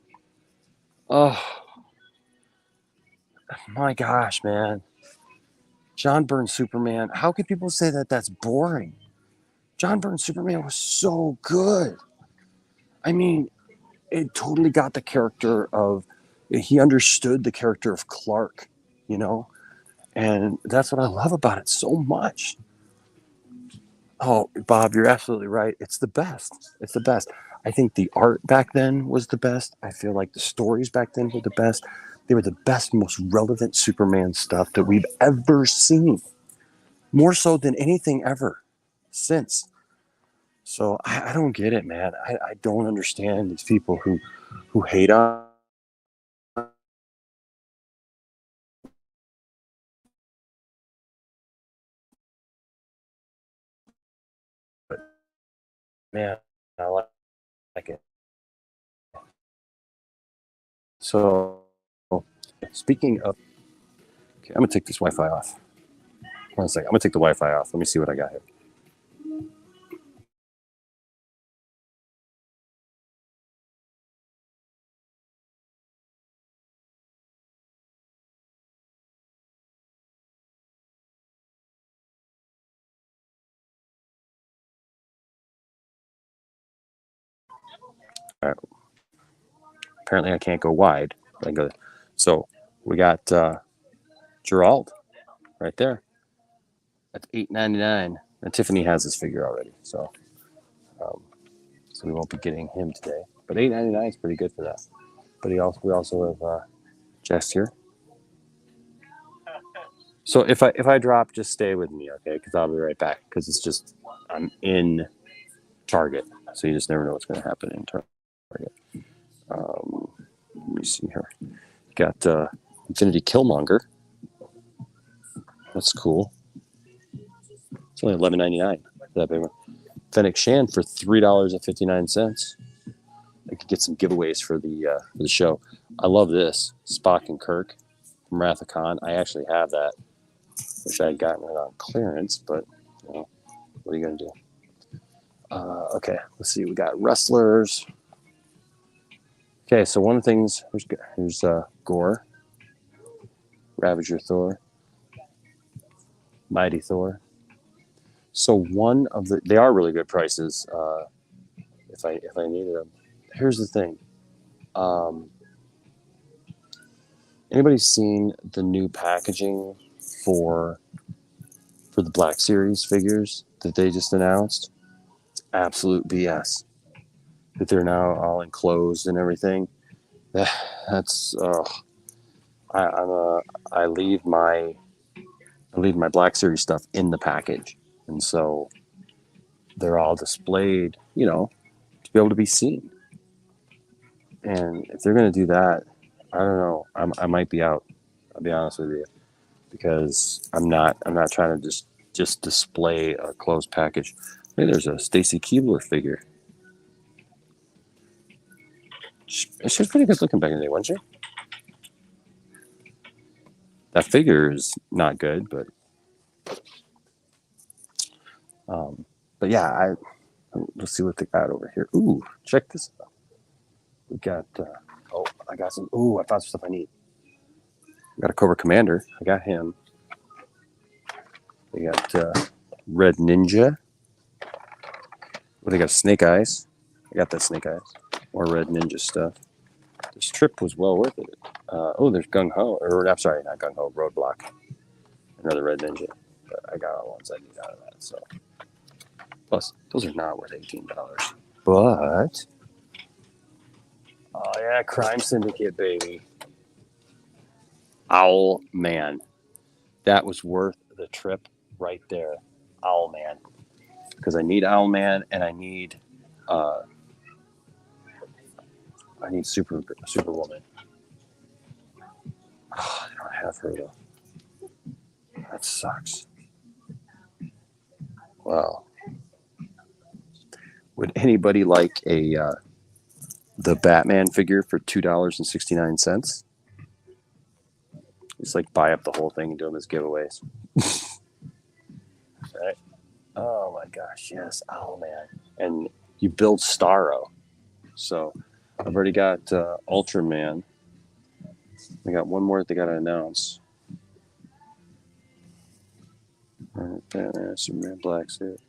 Oh my gosh, man. John Byrne's Superman. How could people say that that's boring? John Byrne's Superman was so good. I mean, it totally got the character of, he understood the character of Clark, you know? And that's what I love about it so much. Oh, Bob, you're absolutely right. It's the best. It's the best. I think the art back then was the best. I feel like the stories back then were the best. They were the best, most relevant Superman stuff that we've ever seen. More so than anything ever since. So I don't get it, man. I don't understand these people who hate on. Man, I like it. So, speaking of, okay, I'm gonna take this Wi-Fi off. 1 second, I'm gonna take the Wi-Fi off. Let me see what I got here. All right. Apparently, I can't go wide. I go. So we got Gerald right there. That's $8.99, and Tiffany has this figure already, so we won't be getting him today. But $8.99 is pretty good for that. But we also have Jess here. So if I drop, just stay with me, okay? Because I'll be right back. Because it's just I'm in Target, so you just never know what's going to happen in Target. Let me see here. Got Infinity Killmonger. That's cool. It's only $11.99. That big one. Fennec Shan for $3.59. I could get some giveaways for the show. I love this Spock and Kirk from Wrath of Khan. I actually have that. Wish I had gotten it on clearance, but you know, what are you gonna do? Okay, let's see. We got wrestlers. Okay, so one of the things here's Gore, Ravager Thor, Mighty Thor. So one of they are really good prices. If I needed them. Here's the thing. Anybody seen the new packaging for the Black Series figures that they just announced? It's absolute BS. That they're now all enclosed and everything. That's I leave my Black Series stuff in the package, and so they're all displayed, you know, to be able to be seen. And if they're going to do that, I don't know. I might be out. I'll be honest with you, because I'm not trying to just display a closed package. Hey, there's a Stacy Keibler figure. She was pretty good looking back in the day, wasn't she? That figure is not good, but yeah, let's see what they got over here. Ooh, check this out. We got I got some. Ooh, I found some stuff I need. We got a Cobra Commander. I got him. We got Red Ninja. Well, they got Snake Eyes. I got that Snake Eyes. More Red Ninja stuff. This trip was well worth it. There's Gung Ho. Or I'm sorry, not Gung Ho. Roadblock. Another Red Ninja. But I got all the ones I need out of that. So, plus those are not worth $18. But oh yeah, Crime Syndicate, baby. Owl Man. That was worth the trip right there. Owl Man. Because I need Owl Man and I need Superwoman. Oh, I don't have her though. That sucks. Wow. Would anybody like the Batman figure for $2.69? Just like buy up the whole thing and do them as giveaways. Right? Oh my gosh, yes, Owlman. And you build Starro. So I've already got Ultraman. I got one more that they got to announce. Superman black suit.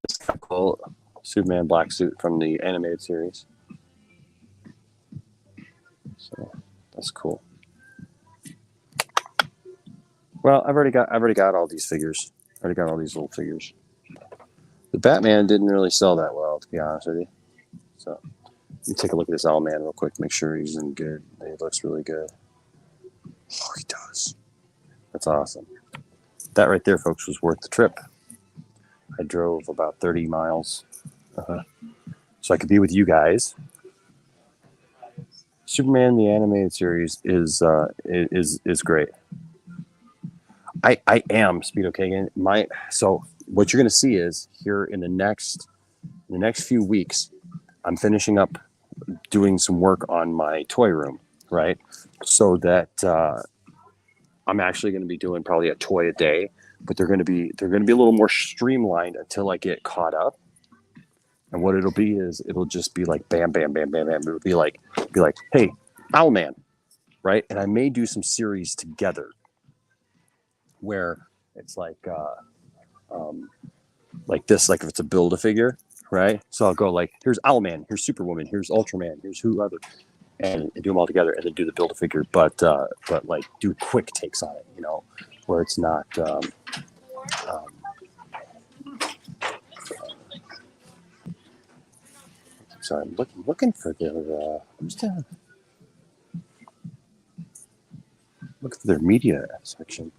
It's kind of cool. Superman black suit from the animated series. So that's cool. Well, I've already got all these figures. I already got all these little figures. The Batman didn't really sell that well, to be honest with you. So let me take a look at this Owlman real quick, make sure he's in good. He looks really good. Oh, he does. That's awesome. That right there, folks, was worth the trip. I drove about 30 miles so I could be with you guys. Superman the animated series is great. I am Speedo Kagan. So what you're going to see is here in the next few weeks, I'm finishing up doing some work on my toy room, right? So that I'm actually going to be doing probably a toy a day, but they're going to be a little more streamlined until I get caught up. And what it'll be is it'll just be like bam, bam, bam, bam, bam. It'll be like, hey, Owlman, right? And I may do some series together where it's like this, like if it's a Build-A-Figure, right? So I'll go like, here's Owlman, here's Superwoman, here's Ultraman, here's whoever, and do them all together, and then do the Build-A-Figure, but like do quick takes on it, you know, where it's not. Sorry, I'm looking for the. I'm just looking look at their media section.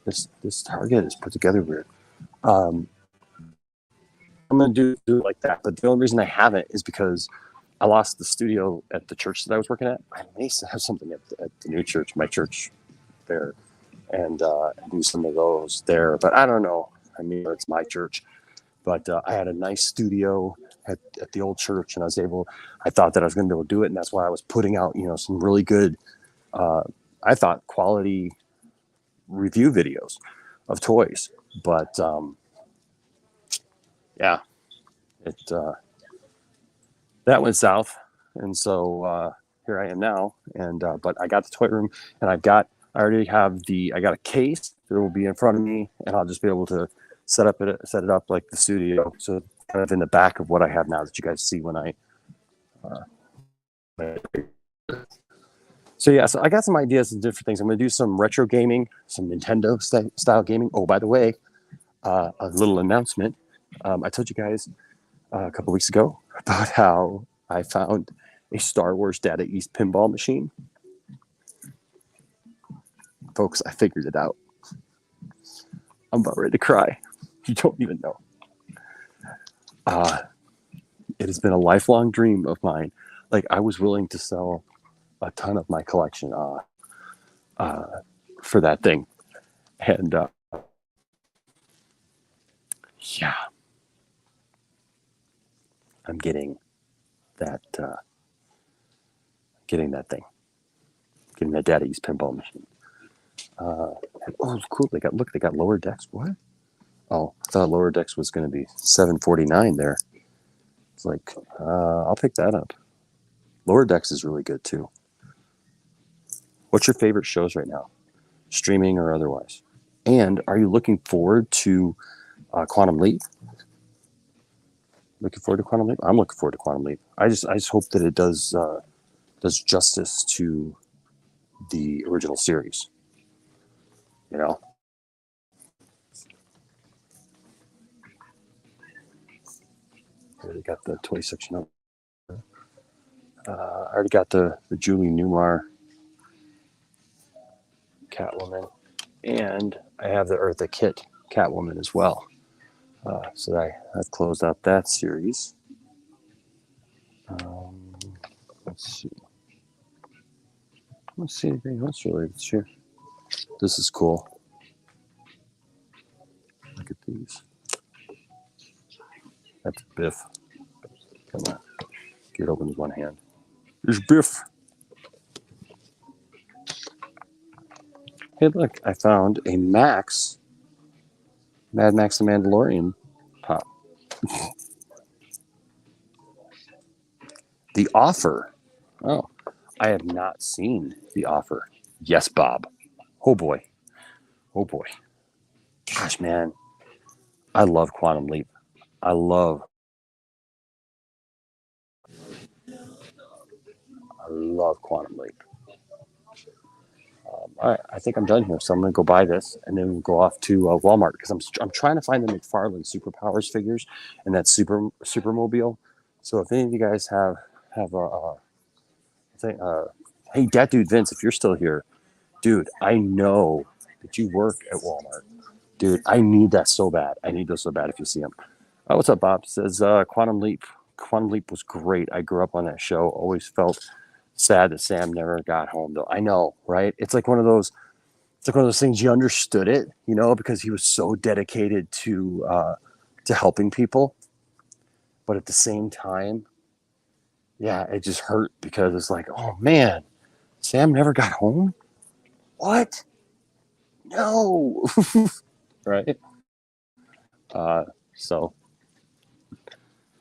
This Target is put together weird. I'm gonna do it like that, but the only reason I haven't is because I lost the studio at the church that I was working at. I may have something at the new church, my church there, and do some of those there. But I don't know. I mean, it's my church. But I had a nice studio at the old church, and I thought that I was going to be able to do it, and that's why I was putting out, some really good, I thought, quality review videos of toys. But yeah, it that went south, and so here I am now. And but I got the toy room, and I got a case that will be in front of me, and I'll just be able to set it up like the studio, so kind of in the back of what I have now that you guys see when I so I got some ideas and different things. I'm going to do some retro gaming, some Nintendo style gaming. Oh, by the way, a little announcement. I told you guys a couple weeks ago about how I found a Star Wars Data East pinball machine. Folks, I figured it out. I'm about ready to cry. You don't even know. It has been a lifelong dream of mine. Like, I was willing to sell a ton of my collection for that thing. And yeah, I'm getting that thing. Getting that Data East pinball machine. Oh, cool. They got Lower Decks. What? Oh, I thought Lower Decks was going to be $749 there. It's like, I'll pick that up. Lower Decks is really good too. What's your favorite shows right now, streaming or otherwise? And are you looking forward to Quantum Leap? Looking forward to Quantum Leap? I'm looking forward to Quantum Leap. I just hope that it does justice to the original series. Already got the toy section up. I already got the Julie Newmar Catwoman, and I have the Eartha Kitt Catwoman as well. So I've closed out that series. Let's see anything else really this year. This is cool. Look at these. That's Biff. Come on. Get open with one hand. There's Biff. Hey, look, I found a Mad Max the Mandalorian pop. The Offer. Oh, I have not seen The Offer. Yes, Bob. Oh boy. Gosh, man. I love Quantum Leap. I love Quantum Leap. All right, I think I'm done here, so I'm going to go buy this, and then we'll go off to Walmart because I'm trying to find the McFarlane Superpowers figures and that Supermobile. So if any of you guys have hey, that dude Vince, if you're still here, dude, I know that you work at Walmart, dude. I need that so bad. I need those so bad. If you see them, what's up, Bob? Says Quantum Leap. Quantum Leap was great. I grew up on that show. Always felt sad that Sam never got home, though. I know, right? It's like one of those things. You understood it, because he was so dedicated to helping people, but at the same time, yeah, it just hurt because it's like, oh man, Sam never got home. What? No, right? So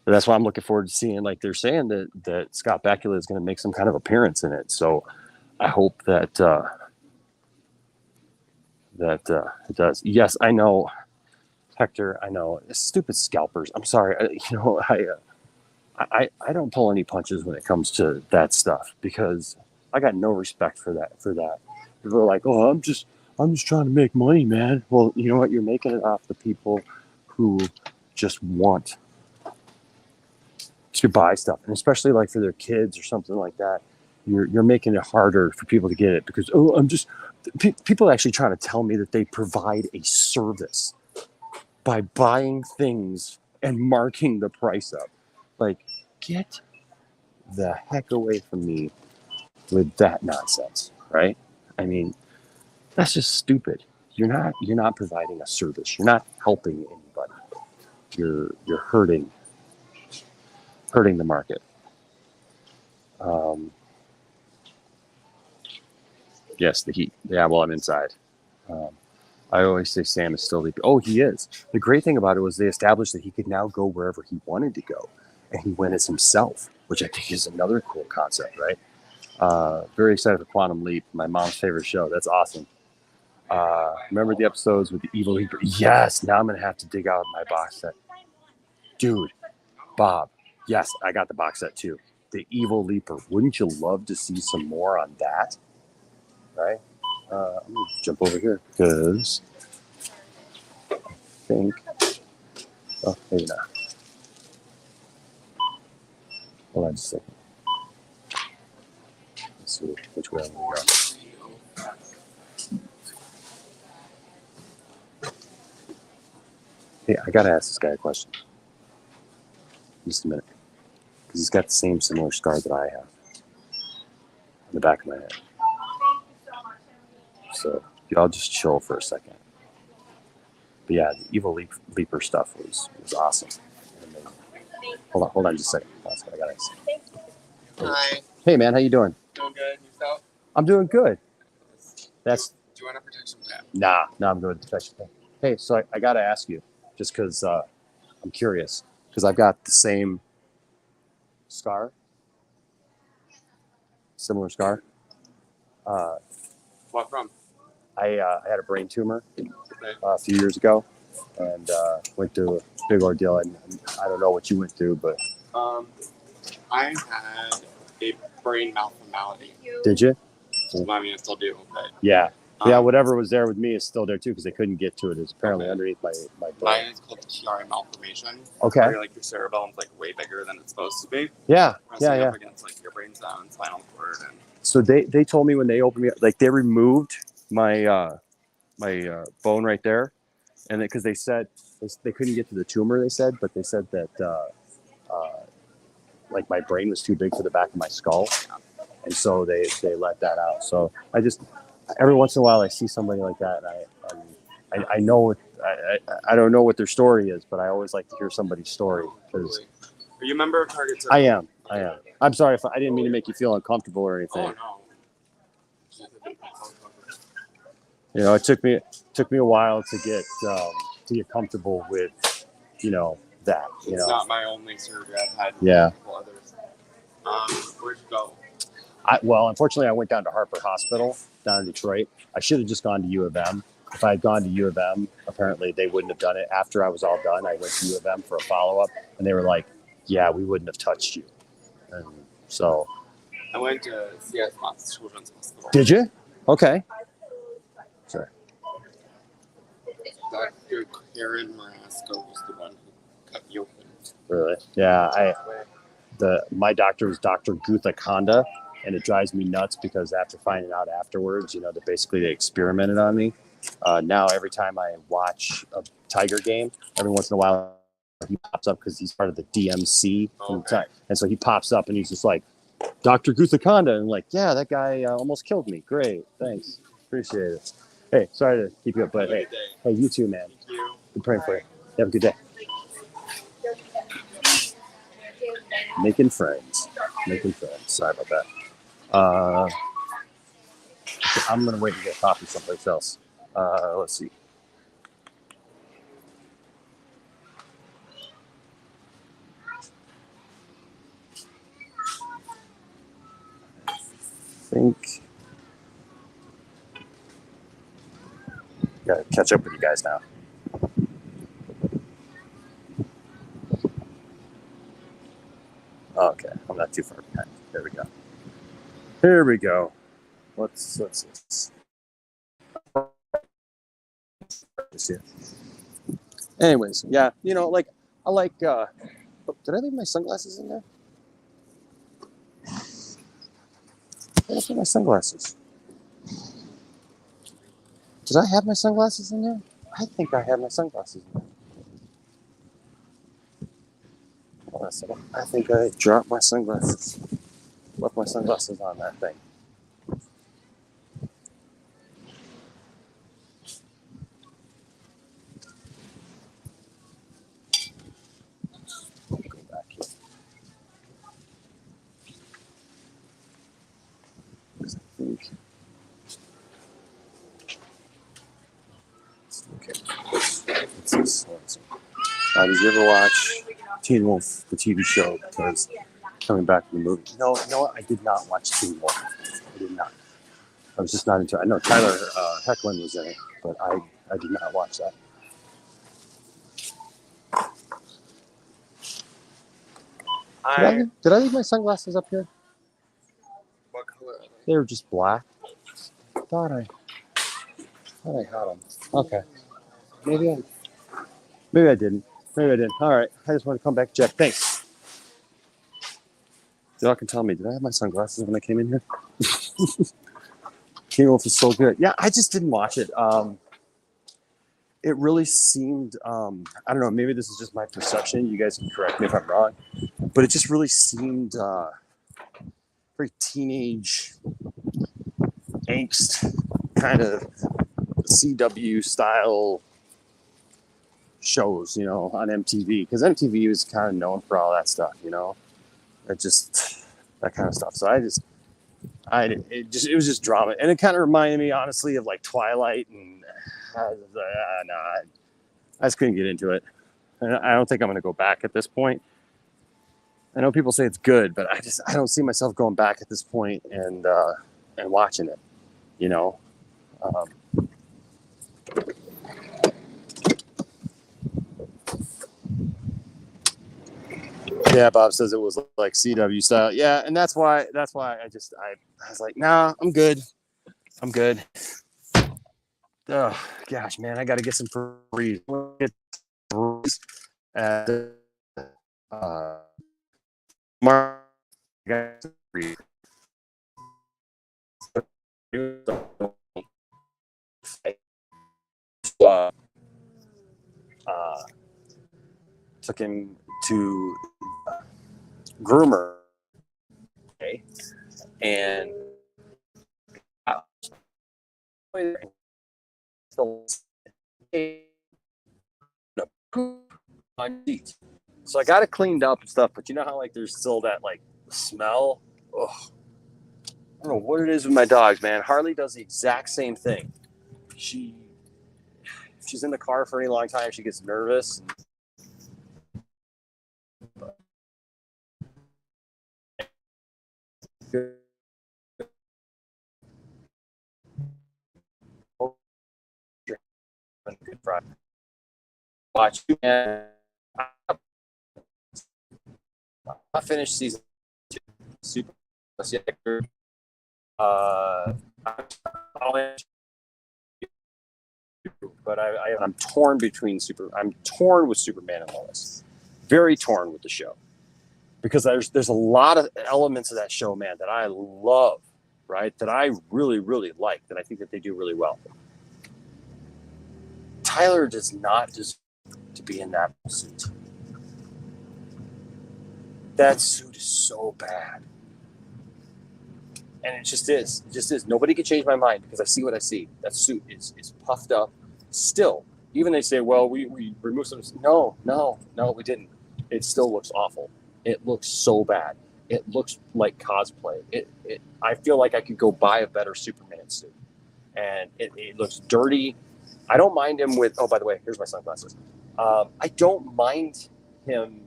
that's why I'm looking forward to seeing. Like they're saying that Scott Bakula is going to make some kind of appearance in it. So I hope that it does. Yes, I know, Hector. I know. Stupid scalpers. I'm sorry. I don't pull any punches when it comes to that stuff because I got no respect for that. People are like, oh, I'm just trying to make money, man. Well, you know what? You're making it off the people who just want to buy stuff, and especially like for their kids or something like that. you're making it harder for people to get it because people are actually trying to tell me that they provide a service by buying things and marking the price up. Like, get the heck away from me with that nonsense, right? I mean, that's just stupid. You're not providing a service. You're not helping anybody. You're hurting the market. Yes, the heat. Yeah, well, I'm inside. I always say Sam is still leaping. Oh, he is. The great thing about it was they established that he could now go wherever he wanted to go, and he went as himself, which I think is another cool concept, right? Very excited for Quantum Leap, my mom's favorite show. That's awesome. Remember the episodes with the Evil Leaper? Yes. Now I'm gonna have to dig out my box set, dude. Bob. Yes, I got the box set too. The Evil Leaper. Wouldn't you love to see some more on that? Right? I'm gonna jump over here because I think. Oh, maybe not. Hold on just a second. Let's see which way I'm gonna go. Hey, I gotta ask this guy a question. Just a minute, because he's got the same similar scar that I have on the back of my head. So y'all just chill for a second. But yeah, the Evil Leaper stuff was awesome. Amazing. Hold on just a second. That's what I gotta say. Hi. Hey man, how you doing? Doing good. Yourself? I'm doing good. That's Do you want a protection plan? nah, I'm good with the protection thing. Hey, so I gotta ask you, just because I'm curious, because I've got the same scar, similar scar. What from? I had a brain tumor Okay. a few years ago, and went through a big ordeal. And I don't know what you went through, but I had a brain malformality. did you? I mean, I still do, but Yeah. Yeah, whatever was there with me is still there too, because they couldn't get to it. It's apparently Okay. underneath my mine brain. is called TRA malformation. Okay. Where, like, your cerebellum's like way bigger than it's supposed to be. Yeah, Pressing yeah. up against like your brainstem, spinal cord, and So they told me when they opened me up, like they removed my bone right there, and because they said they couldn't get to the tumor, they said, but they said that like my brain was too big for the back of my skull, and so they let that out. So I just every once in a while I see somebody like that, and I know I don't know what their story is, but I always like to hear somebody's story because Are you a member of Target Circle? I am. I'm sorry if I didn't mean to make you feel uncomfortable or anything. Oh no. You know, it took me a while to get comfortable with, that. You It's know, not my only surgery. I've had Yeah. multiple others. Where'd you go? well, unfortunately, I went down to Harper Hospital down in Detroit. I should have just gone to U of M. If I had gone to U of M, apparently they wouldn't have done it. After I was all done, I went to U of M for a follow up, and they were like, "Yeah, we wouldn't have touched you." And so, I went to CS Moss Children's Hospital. did you? Okay. Sorry. Dr. Karen Marasco was the one who cut me open. Really? Yeah. My doctor was Dr. Gutha Konda, and it drives me nuts because after finding out afterwards, that basically they experimented on me. Now every time I watch a Tiger game, every once in a while he pops up because he's part of the DMC, and so he pops up and he's just like, Dr. Gutha Konda, and I'm like, yeah, that guy almost killed me. Great, thanks, appreciate it. Hey, sorry to keep you up, but Have a hey, good day. hey, you too, man. Thank you. Been praying for you. Have a good day. Making friends. Sorry about that. I'm gonna wait and get coffee someplace else. Let's see. I think gotta catch up with you guys now. Okay, I'm not too far behind. There we go. Let's see. Anyways, yeah, I like. Oh, did I leave my sunglasses in there? Where's my sunglasses? Did I have my sunglasses in there? I think I had my sunglasses in there. Hold on a second. I think I dropped my sunglasses. Left my sunglasses on that thing. Go back here. 'Cause I think. Okay. What's this? Did you ever watch Teen Wolf, the TV show? Because coming back from the movie. No, you know what? I did not watch Teen Wolf. I did not. I was just not into it. I know Tyler Hecklin was in it, but I did not watch that. Did I leave my sunglasses up here? What color are they? They were just black. Thought I had them. Okay. Maybe I didn't. Maybe I didn't. All right. I just want to come back and check. Thanks. Y'all can tell me, did I have my sunglasses when I came in here? Teen Wolf is so good. Yeah, I just didn't watch it. It really seemed, I don't know, maybe this is just my perception. You guys can correct me if I'm wrong. But it just really seemed very teenage angst, kind of CW style shows, you know, on MTV. Because MTV was kind of known for all that stuff, you know. It just, that kind of stuff. So it was just drama. And it kind of reminded me, honestly, of like Twilight. And I just couldn't get into it. And I don't think I'm going to go back at this point. I know people say it's good, but I don't see myself going back at this point and watching it, you know. Yeah, Bob says it was like CW style. Yeah, and that's why I was like, nah, I'm good. Oh gosh, man, I got to get some breeze. At Mark, I got some breeze. Took him to groomer, okay, and so I got it cleaned up and stuff, but you know how like there's still that like smell. Ugh. I don't know what it is with my dogs, man. Harley does the exact same thing. If she's in the car for any long time, she gets nervous. Good Friday. Watch. I finished season 2. Super. But I'm torn between I'm torn with Superman and Lois. Very torn with the show. Because there's a lot of elements of that show, man, that I love, right? That I really, really like, that I think that they do really well. Tyler does not deserve to be in that suit. That suit is so bad. And it just is. It just is. Nobody can change my mind because I see what I see. That suit is puffed up. Still, even they say, well, we removed some. No, we didn't. It still looks awful. It looks so bad. It looks like cosplay. I feel like I could go buy a better Superman suit. And it looks dirty. I don't mind him with, oh, by the way, here's my sunglasses. I don't mind him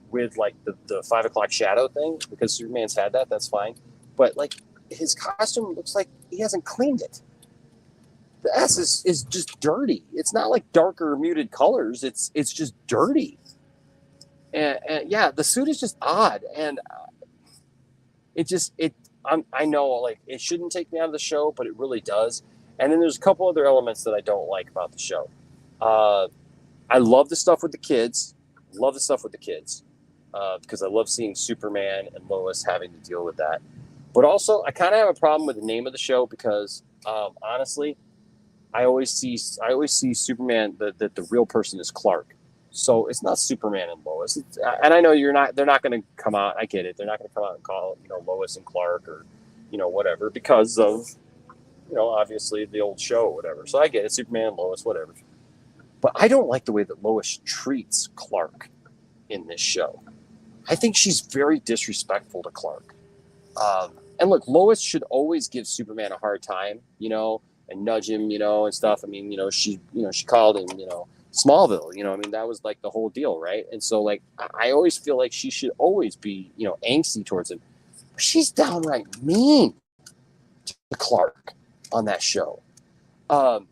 with like the 5 o'clock shadow thing because Superman's had that. That's fine. But like his costume looks like he hasn't cleaned it. The S is just dirty. It's not like darker muted colors. It's just dirty. And yeah, the suit is just odd. And I know like it shouldn't take me out of the show, but it really does. And then there's a couple other elements that I don't like about the show. I love the stuff with the kids. Because I love seeing Superman and Lois having to deal with that. But also, I kind of have a problem with the name of the show because, honestly, I always see Superman that the real person is Clark. So it's not Superman and Lois. And I know they're not going to come out. I get it. They're not going to come out and call, Lois and Clark or, whatever, because of, obviously the old show or whatever. So I get it. Superman and Lois, whatever. But I don't like the way that Lois treats Clark in this show. I think she's very disrespectful to Clark. And look, Lois should always give Superman a hard time, and nudge him, and stuff. I mean, she called him, Smallville, I mean, that was like the whole deal, right? And so, like, I always feel like she should always be, angsty towards him. But she's downright mean to Clark on that show. And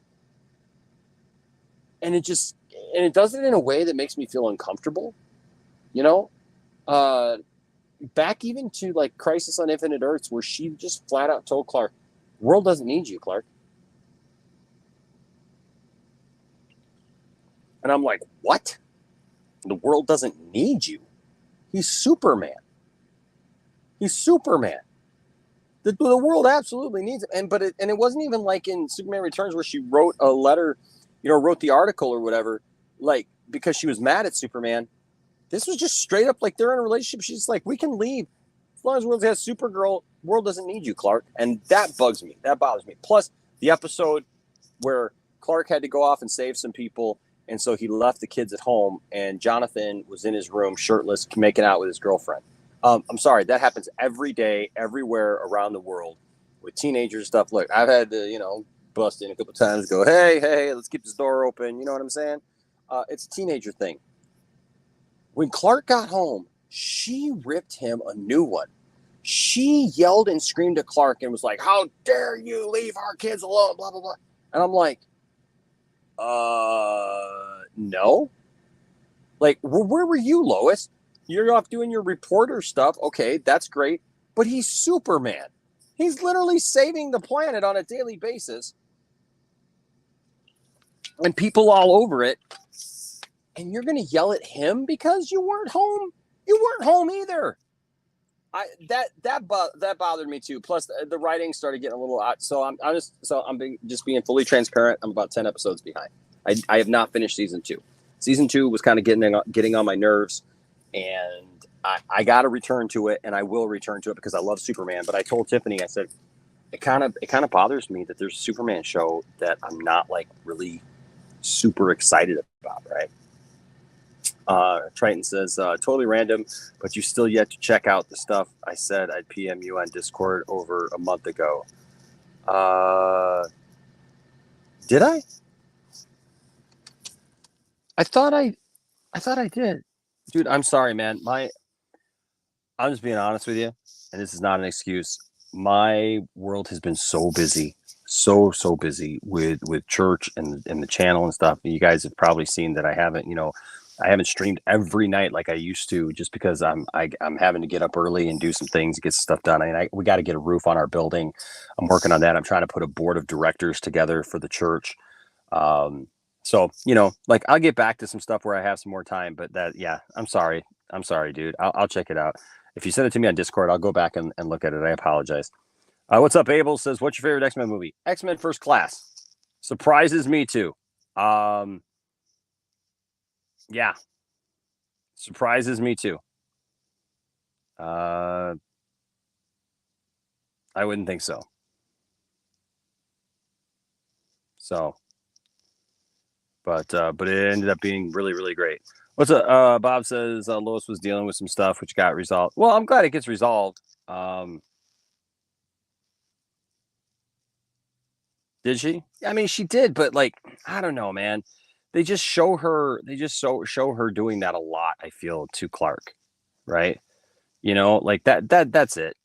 it does it in a way that makes me feel uncomfortable, back even to like Crisis on Infinite Earths, where she just flat out told Clark, "World doesn't need you, Clark." And I'm like, what? The world doesn't need you. He's Superman. He's Superman. The world absolutely needs him. And it wasn't even like in Superman Returns where she wrote a letter, wrote the article or whatever, like because she was mad at Superman. This was just straight up like they're in a relationship. She's like, we can leave as long as world has Supergirl. World doesn't need you, Clark. And that bugs me. That bothers me. Plus the episode where Clark had to go off and save some people. And so he left the kids at home, and Jonathan was in his room, shirtless, making out with his girlfriend. I'm sorry, that happens every day, everywhere around the world with teenagers stuff. Look, I've had to, bust in a couple times, go, hey, let's keep this door open. You know what I'm saying? It's a teenager thing. When Clark got home, she ripped him a new one. She yelled and screamed at Clark and was like, "How dare you leave our kids alone, blah, blah, blah." And I'm like, no. Like, where were you, Lois? You're off doing your reporter stuff. Okay, that's great. But he's Superman. He's literally saving the planet on a daily basis. And people all over it. And you're going to yell at him because you weren't home? You weren't home either. That bothered me too. Plus, the writing started getting a little odd. So I'm just being fully transparent. I'm about 10 episodes behind. I have not finished season 2. Season 2 was kind of getting on my nerves, and I got to return to it, and I will return to it because I love Superman. But I told Tiffany, I said, it kind of bothers me that there's a Superman show that I'm not like really super excited about, right? Triton says, totally random, but you still yet to check out the stuff I said I'd PM you on Discord over a month ago. Did I? I thought I did. Dude, I'm sorry, man. I'm just being honest with you, and this is not an excuse. My world has been so busy, so busy with church and the channel and stuff. You guys have probably seen that I haven't streamed every night like I used to, just because I'm having to get up early and do some things, get stuff done. I mean, we got to get a roof on our building. I'm working on that. I'm trying to put a board of directors together for the church. So, like I'll get back to some stuff where I have some more time, but I'm sorry, dude. I'll check it out. If you send it to me on Discord, I'll go back and look at it. I apologize. What's up? Abel says, what's your favorite X-Men movie? X-Men First Class. Surprises me too. Yeah. Surprises me too. I wouldn't think so. But it ended up being really, really great. What's up? Bob says Lois was dealing with some stuff which got resolved. Well, I'm glad it gets resolved. Did she? I mean, she did, but like, I don't know, man. They just show her doing that a lot, I feel, to Clark, right? Like that's it.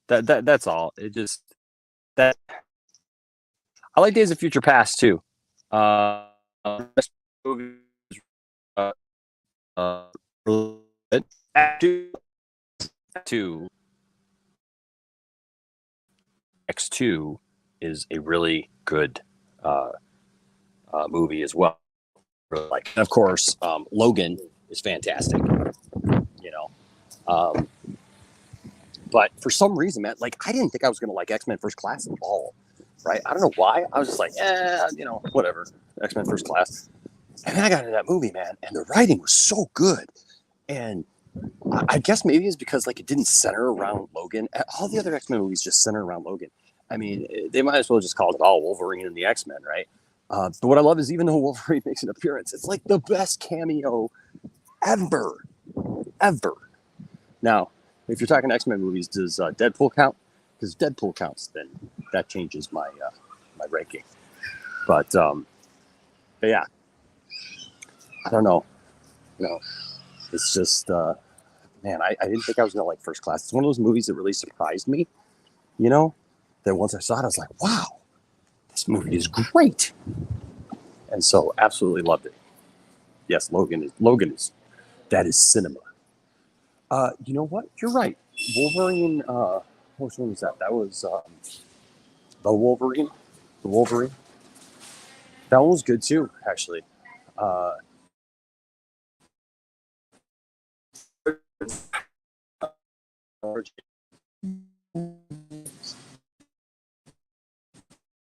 That's all. It just that I like Days of Future Past too. X2 is a really good movie as well. And of course, Logan is fantastic. But for some reason, man, like I didn't think I was gonna like X-Men First Class at all, right? I don't know why. I was just like, whatever, X-Men First Class. And then I got into that movie, man, and the writing was so good. And I guess maybe it's because like it didn't center around Logan. All the other X-Men movies just center around Logan. I mean, they might as well just call it all Wolverine and the X-Men, right? But what I love is even though Wolverine makes an appearance, it's like the best cameo ever. Now, if you're talking X-Men movies, does Deadpool count? Because Deadpool counts, then that changes my my ranking. But yeah, I don't know. It's just man, I didn't think I was gonna like First Class. It's one of those movies that really surprised me. That once I saw it, I was like, wow, this movie is great, and so absolutely loved it. Yes, Logan is that is cinema. You know what? You're right. Wolverine. Which one was that? That was the Wolverine. The Wolverine. That one was good too, actually.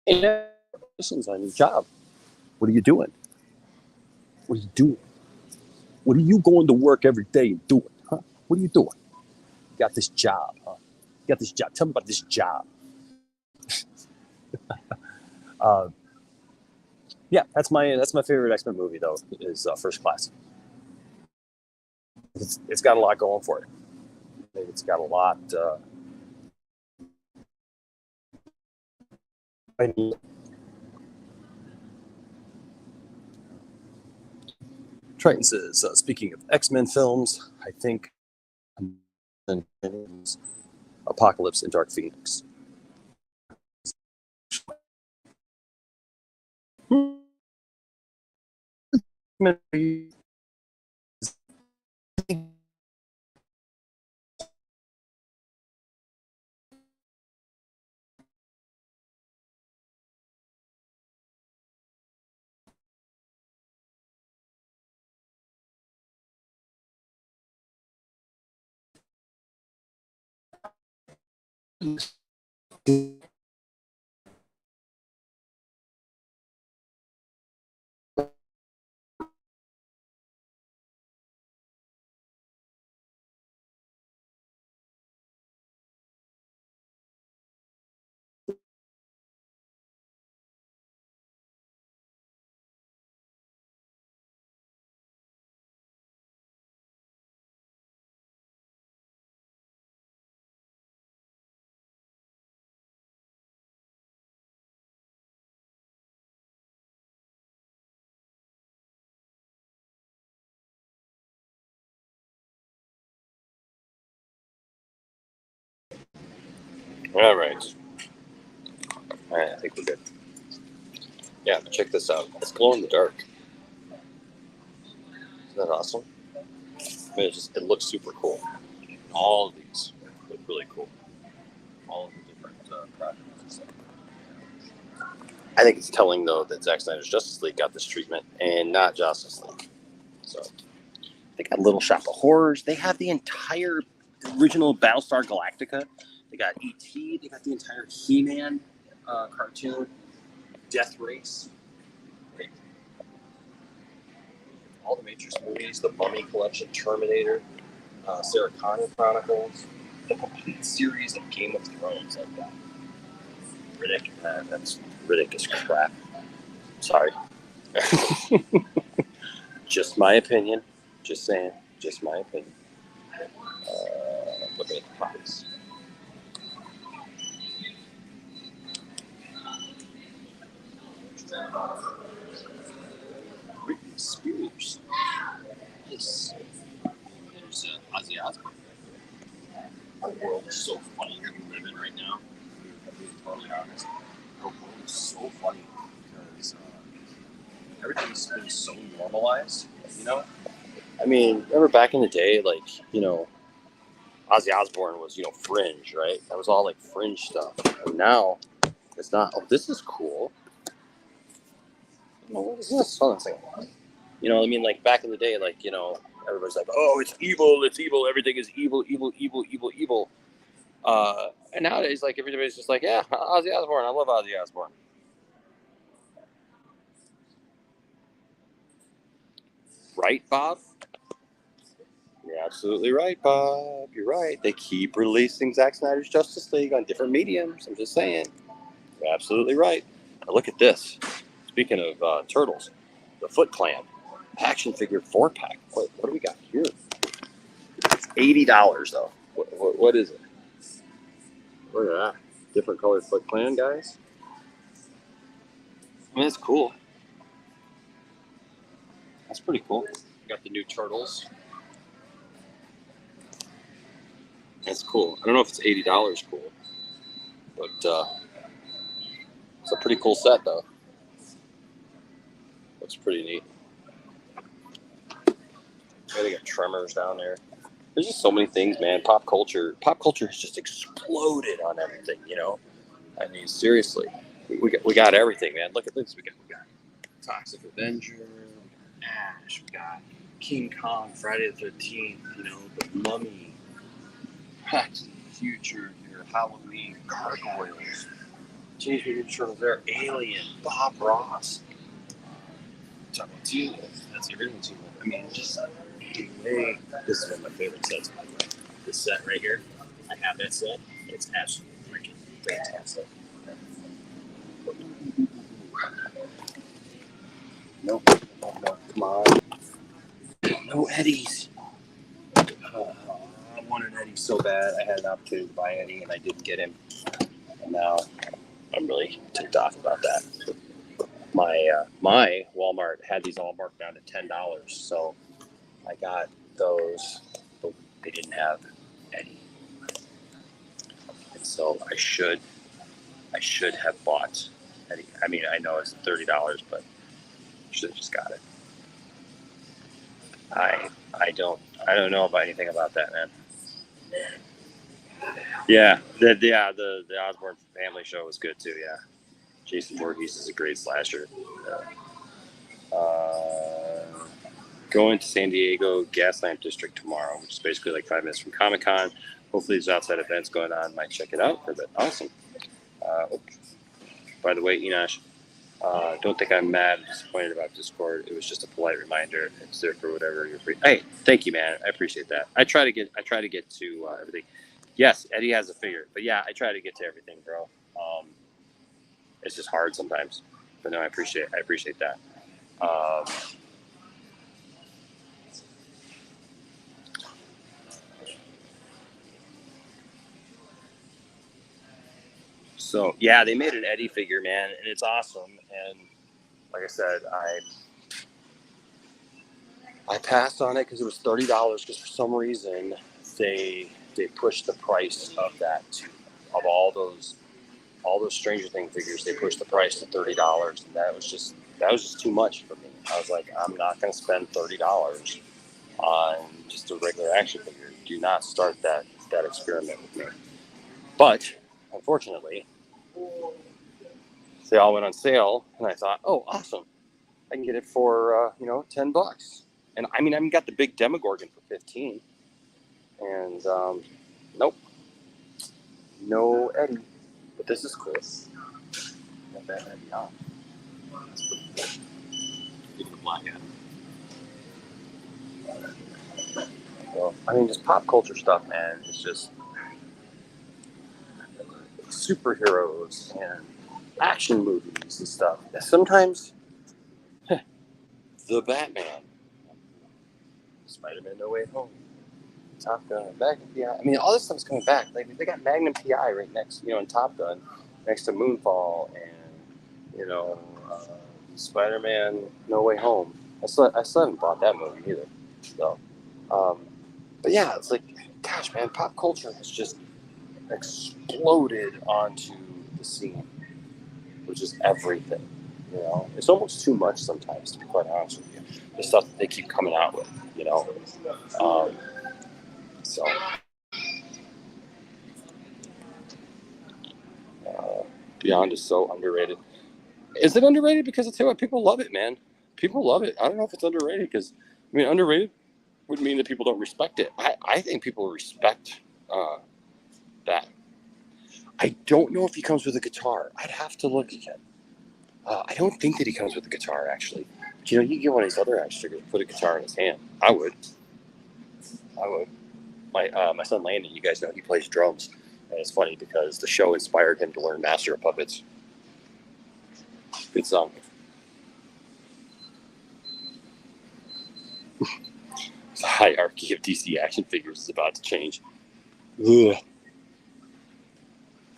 Congratulations on your job. What are you doing? What are you doing? What are you going to work every day and doing? Huh? What are you doing? You got this job, huh? You got this job. Tell me about this job. Yeah, that's my favorite X-Men movie though. Is First Class. It's got a lot going for it. It's got a lot. Triton says, speaking of X-Men films, I think Apocalypse and Dark Phoenix. All right, I think we're good. Yeah, check this out. It's glow in the dark. Isn't that awesome? I mean, it looks super cool. All of these look really cool. All of the different projects and stuff. I think it's telling though that Zack Snyder's Justice League got this treatment and not Justice League. So they got Little Shop of Horrors. They have the entire original Battlestar Galactica. They got E.T. They got the entire He-Man cartoon. Death Race. Right. All the Matrix movies, the Mummy Collection, Terminator, Sarah Connor Chronicles, the complete series of Game of Thrones like that. Riddick, that's Riddick is crap. Sorry. Just my opinion. Just saying. Just my opinion. Looking at the price. Britney Spears. Yes. There's Ozzy Osbourne. Our world is so funny that we live in right now. To be totally honest, our world is so funny because everything's been so normalized. I mean, remember back in the day, like Ozzy Osbourne was fringe, right? That was all like fringe stuff. And now it's not. Oh, this is cool. What is this? Hold on a second. I mean, like back in the day, like Everybody's like, oh, it's evil, everything is evil, evil, evil, evil, evil. And nowadays, like, everybody's just like, yeah, Ozzy Osbourne, I love Ozzy Osbourne. Right, Bob? You're absolutely right, Bob. You're right. They keep releasing Zack Snyder's Justice League on different mediums. I'm just saying. You're absolutely right. Now look at this. Speaking of turtles, the Foot Clan action figure 4-pack. What do we got here? It's $80 though. What is it? Look at that. Different colored Foot Clan guys. I mean, that's cool. That's pretty cool. We got the new turtles. That's cool. I don't know if it's $80 cool, but it's a pretty cool set though. Looks pretty neat. They got Tremors down there. There's just so many things, man. Pop culture has just exploded on everything. You know, I mean, seriously, we got everything, man. Look at this. We got Toxic Avenger, Ash. We got King Kong, Friday the 13th. You know, the Mummy. Back to the Future, your Halloween, Gargoyles, Teenage Mutant Ninja Turtles, there, Alien, Bob Ross. Talking about Teen Wolf, that's the original Teen Wolf. I mean, just way. This is one of my favorite sets, by the way. This set right here, I have that set. It's absolutely freaking fantastic. No, come on. No Eddies. I wanted Eddie so bad. I had an opportunity to buy Eddie, and I didn't get him. And now I'm really ticked off about that. My Walmart had these all marked down to $10, so I got those, but they didn't have Eddie. And so I should have bought Eddie. I mean, I know it's $30, but I should have just got it. I don't know about anything about that, man. Yeah, the Osborne Family Show was good too. Yeah, Jason Voorhees is a great slasher. Going to San Diego Gaslamp District tomorrow, which is basically like 5 minutes from Comic-Con. Hopefully, there's outside events going on. Might check it out for a bit. Awesome. By the way, Enosh, don't think I'm mad or disappointed about Discord. It was just a polite reminder. It's there for whatever you're free. Hey, thank you, man. I appreciate that. I try to get to everything. Yes, Eddie has a figure, but yeah, I try to get to everything, bro. It's just hard sometimes, but no, I appreciate that. So yeah, they made an Eddie figure, man, and it's awesome. And like I said, I passed on it because it was $30. Because for some reason they pushed the price of all those Stranger Things figures. They pushed the price to $30, and that was just too much for me. I was like, I'm not going to spend $30 on just a regular action figure. Do not start that experiment with me. But unfortunately, they all went on sale, and I thought, oh, awesome! I can get it for $10. And I mean, I got the big Demogorgon for $15, and nope, no Eddie. But this is cool. Got that Eddie on. That's pretty cool. Even the black hat. Well, I mean, just pop culture stuff, man. It's just superheroes and action movies and stuff. Sometimes the Batman, Spider-Man: No Way Home, Top Gun, Magnum PI. I mean, all this stuff's coming back. Like, they got Magnum PI right next, in Top Gun, next to Moonfall, and Spider-Man: No Way Home. I still haven't bought that movie either. So, but yeah, it's like, gosh, man, pop culture has just exploded onto the scene, which is everything. It's almost too much sometimes, to be quite honest with you. The stuff that they keep coming out with, So Beyond is so underrated. Is it underrated? Because I tell you what, people love it, man. People love it. I don't know if it's underrated because, underrated. would mean that people don't respect it. I think people respect that. I don't know if he comes with a guitar. I'd have to look again. I don't think that he comes with a guitar, actually. But, you know, you get one of these other action figures, put a guitar in his hand. I would. My son Landon, you guys know he plays drums. And it's funny because the show inspired him to learn Master of Puppets. Good song. The hierarchy of DC action figures is about to change. Ugh.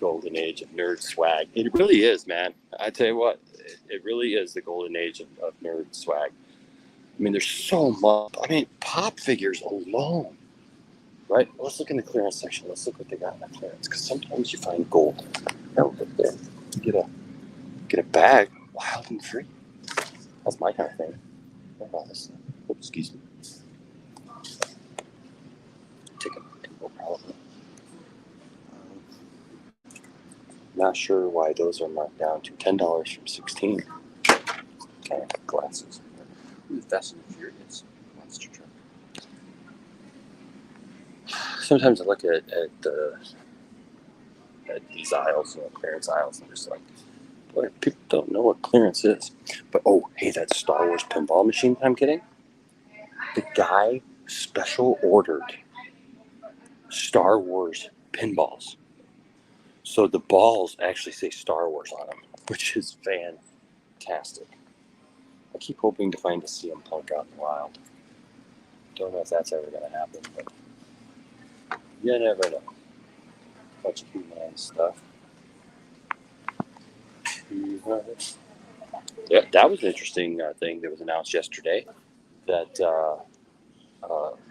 Golden age of nerd swag. It really is, man. I tell you what, it really is the golden age of nerd swag. I mean, there's so much. I mean, pop figures alone, right? Let's look in the clearance section. Let's look what they got in the clearance, because sometimes you find gold. Now look there. Get a bag, wild and free. That's my kind of thing. What about this? Oops, excuse me. Take a no problem. Not sure why those are marked down to $10 from $16. Okay, glasses. Ooh, Fast and Furious monster truck. Sometimes I look at these aisles, you know, clearance aisles, and I'm just like, boy, people don't know what clearance is. But oh, hey, that Star Wars pinball machine I'm getting. The guy special ordered Star Wars pinballs. So the balls actually say Star Wars on them, which is fantastic. I keep hoping to find a CM Punk out in the wild. Don't know if that's ever going to happen, but you never know. Bunch of He-Man stuff. Yeah, that was an interesting thing that was announced yesterday, that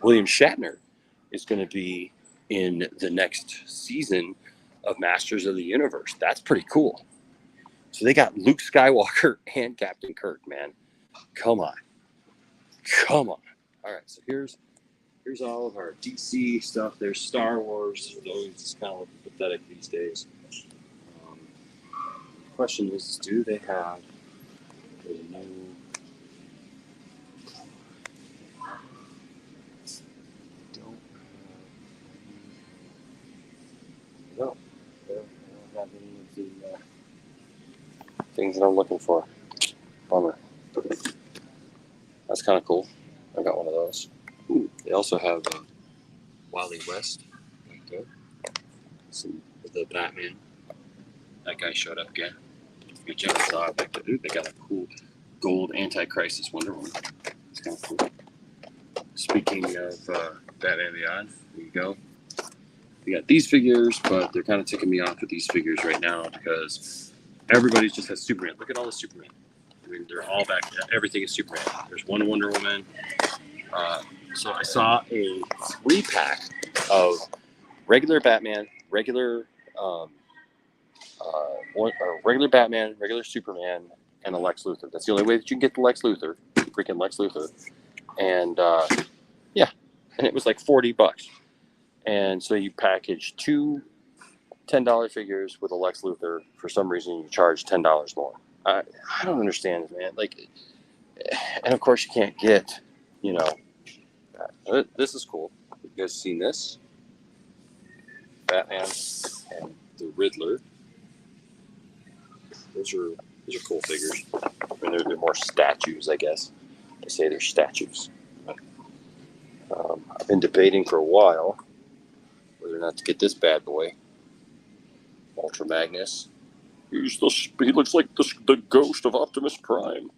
William Shatner is going to be in the next season of Masters of the Universe. That's pretty cool. So they got Luke Skywalker and Captain Kirk, man. Come on. All right, so here's all of our DC stuff. There's Star Wars. It's always kind of looking pathetic these days. The question is, do they have a new... No, they don't have any of the things that I'm looking for. Bummer. That's kind of cool. I got one of those. Ooh, they also have Wally West right there. Some of the Batman. That guy showed up again. Good job, saw it back there. Ooh, they got a cool gold Anti-Crisis Wonder Woman. It's kind of cool. Speaking of Batman Beyond, here you go. We got these figures, but they're kind of ticking me off with these figures right now because everybody just has Superman. Look at all the Superman. I mean, they're all back there. Everything is Superman. There's one Wonder Woman. So I saw a 3-pack of regular Batman, regular Batman, regular Superman, and a Lex Luthor. That's the only way that you can get the Lex Luthor, freaking Lex Luthor. And yeah, and it was like $40. And so you package two $10 figures with a Lex Luthor. For some reason, you charge $10 more. I don't understand it, man. Like, and of course, you can't get, you know, this is cool. You guys seen this? Batman and the Riddler. Those are cool figures. I mean, they're more statues, I guess. They say they're statues. I've been debating for a while whether or not to get this bad boy, Ultra Magnus. He looks like the ghost of Optimus Prime.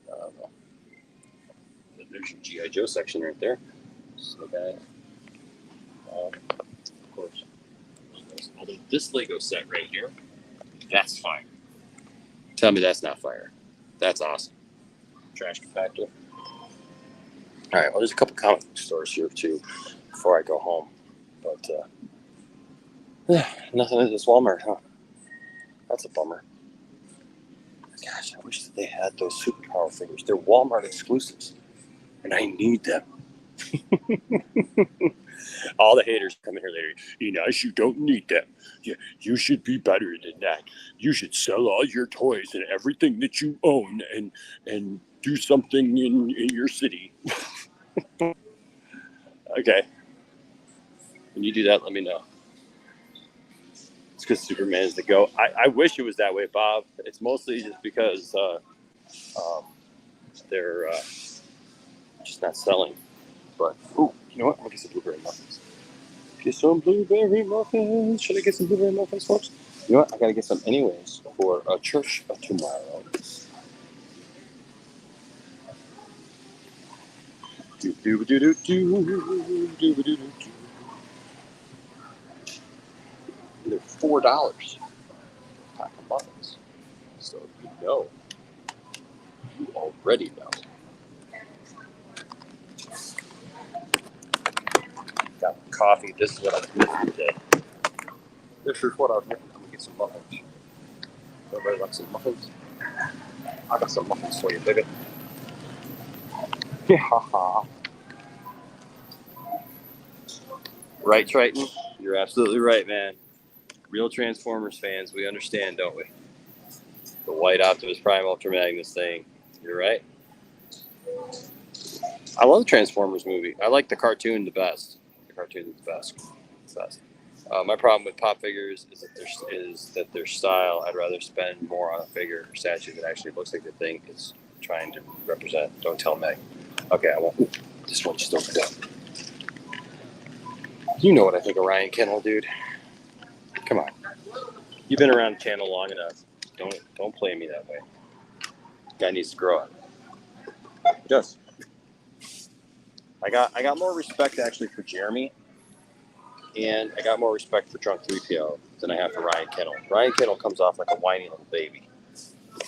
I don't know. There's your G.I. Joe section right there. So that, of course. Although this Lego set right here, that's fire. Tell me that's not fire. That's awesome. Trash compactor. All right, well, there's a couple comic book stores here too before I go home. But nothing at this Walmart, huh? That's a bummer. Gosh, I wish that they had those superpower figures. They're Walmart exclusives, and I need them. All the haters come in here later. Enos, you don't need them. You should be better than that. You should sell all your toys and everything that you own and do something in your city. Okay. When you do that, let me know. It's because Superman is the GOAT. I wish it was that way, Bob. It's mostly just because they're just not selling. But, ooh, you know what? I'm going to get some blueberry muffins. Get some blueberry muffins. Should I get some blueberry muffins, folks? You know what? I got to get some anyways for church tomorrow. They're $4 pack of muffins. So you know, you already know. Got coffee. This is what I'm doing today. This is what I'm doing. I'm gonna get some muffins. Everybody wants some muffins? I got some muffins for you, baby. Yeah. Right, Triton? You're absolutely right, man. Real Transformers fans, we understand, don't we? The white Optimus Prime Ultra Magnus thing. You're right. I love the Transformers movie. I like the cartoon the best. The cartoon is the best. It's best. My problem with pop figures is that their style. I'd rather spend more on a figure or statue that actually looks like the thing is trying to represent. Don't tell Meg. Okay, I won't. Ooh, this one just opened up. You know what I think of Ryan Kennel, dude. Come on. You've been around the channel long enough. Don't play me that way. Guy needs to grow up. He does. I got more respect actually for Jeremy, and I got more respect for Drunk 3PO than I have for Ryan Kennel. Ryan Kennel comes off like a whiny little baby.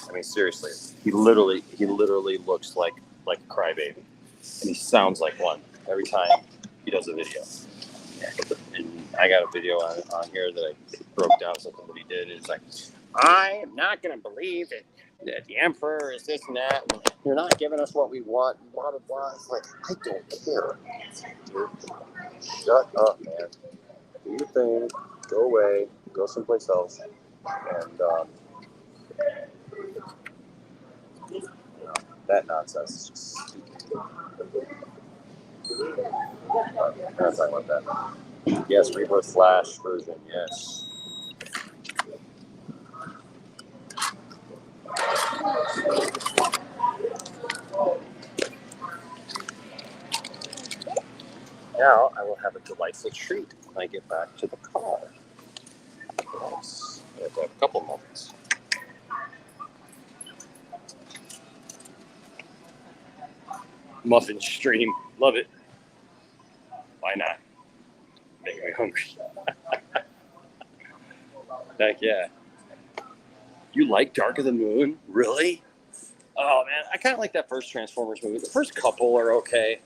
I mean, seriously, he literally looks like a crybaby, and he sounds like one every time he does a video. And I got a video on here that I broke down something that he did. It's like, I am not going to believe that the Emperor is this and that. And you're not giving us what we want. Blah, blah, blah. It's like, I don't care. Dude, shut up, man. Do your thing. Go away. Go someplace else. And, you know, that nonsense is just stupid. I'm not talking about that. Yes, Rebirth Flash version, yes. Now I will have a delightful treat when I get back to the car. Yes, I have to have a couple moments. Muffin stream, love it. Why not? Make me hungry. Heck yeah. You like Dark of the Moon? Really? Oh man, I kind of like that first Transformers movie. The first couple are okay,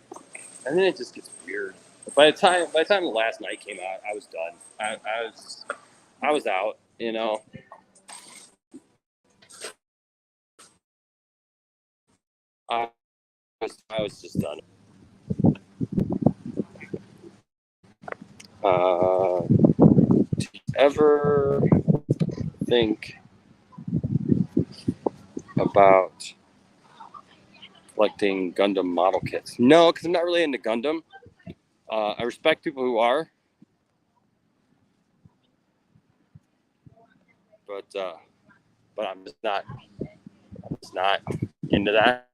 and then it just gets weird. By the time the last night came out, I was done. I was out. You know. I was just done. Do you ever think about collecting Gundam model kits? No, because I'm not really into Gundam. I respect people who are, but I'm just not into that.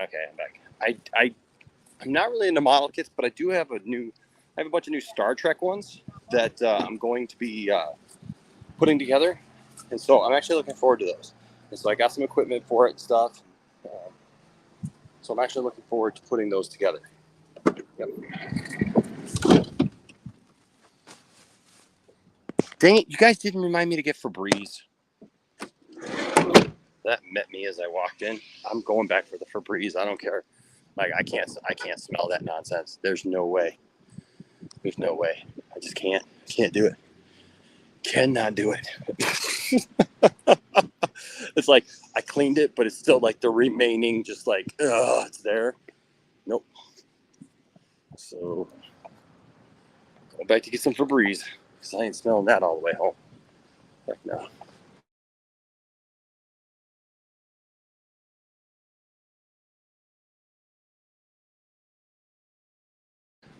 Okay, I'm back. I'm not really into model kits, but I do have a bunch of new Star Trek ones that I'm going to be putting together, and so I'm actually looking forward to those. And so I got some equipment for it and stuff. So I'm actually looking forward to putting those together. Yep. Dang it! You guys didn't remind me to get Febreze. That met me as I walked in. I'm going back for the Febreze. I don't care. Like I can't smell that nonsense. There's no way. There's no way. I just can't do it. Cannot do it. It's like I cleaned it, but it's still like the remaining, just like it's there. So, going back to get some Febreze because I ain't smelling that all the way home. Heck no.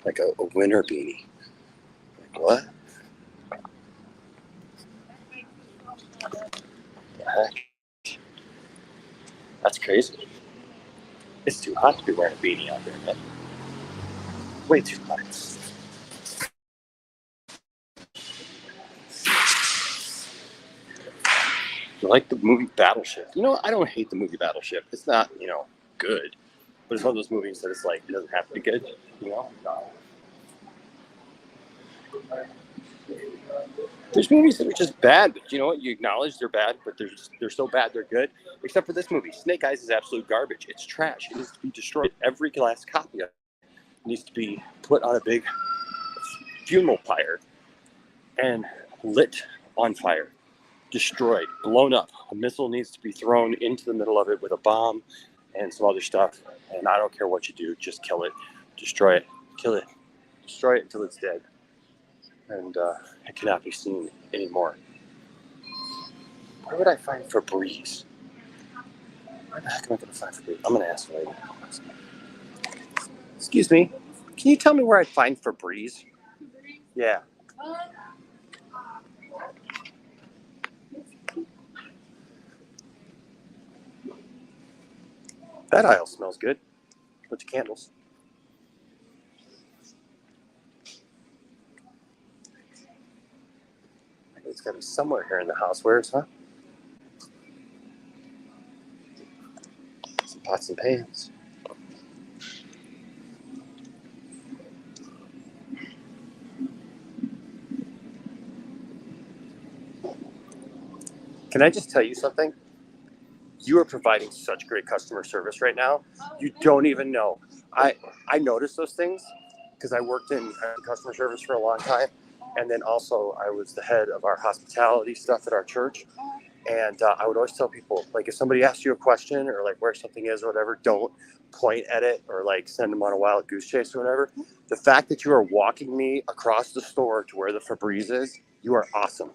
Like a winter beanie. Like what? The heck? That's crazy. It's too hot to be wearing a beanie out there, man. Way too hot. You like the movie Battleship? You know, I don't hate the movie Battleship. It's not, good. But it's one of those movies that it's like, it doesn't have to be good, you know? There's movies that are just bad, but you know what? You acknowledge they're bad, but they're so bad they're good. Except for this movie. Snake Eyes is absolute garbage. It's trash. It needs to be destroyed. Every last copy of it needs to be put on a big funeral pyre and lit on fire. Destroyed, blown up. A missile needs to be thrown into the middle of it with a bomb and some other stuff. And I don't care what you do, just kill it, destroy it, kill it, destroy it until it's dead. And it cannot be seen anymore. Where would I find Febreze? Where the heck am I going to find Febreze? I'm going to ask the lady. Excuse me, can you tell me where I'd find Febreze? Yeah. That aisle smells good. Bunch of candles. It's got to be somewhere here in the house. Where's, huh? Some pots and pans. Can I just tell you something? You are providing such great customer service right now. You don't even know. I noticed those things because I worked in customer service for a long time. And then also I was the head of our hospitality stuff at our church. And I would always tell people, like, if somebody asks you a question or like where something is or whatever, don't point at it or like send them on a wild goose chase or whatever. The fact that you are walking me across the store to where the Febreze is, you are awesome.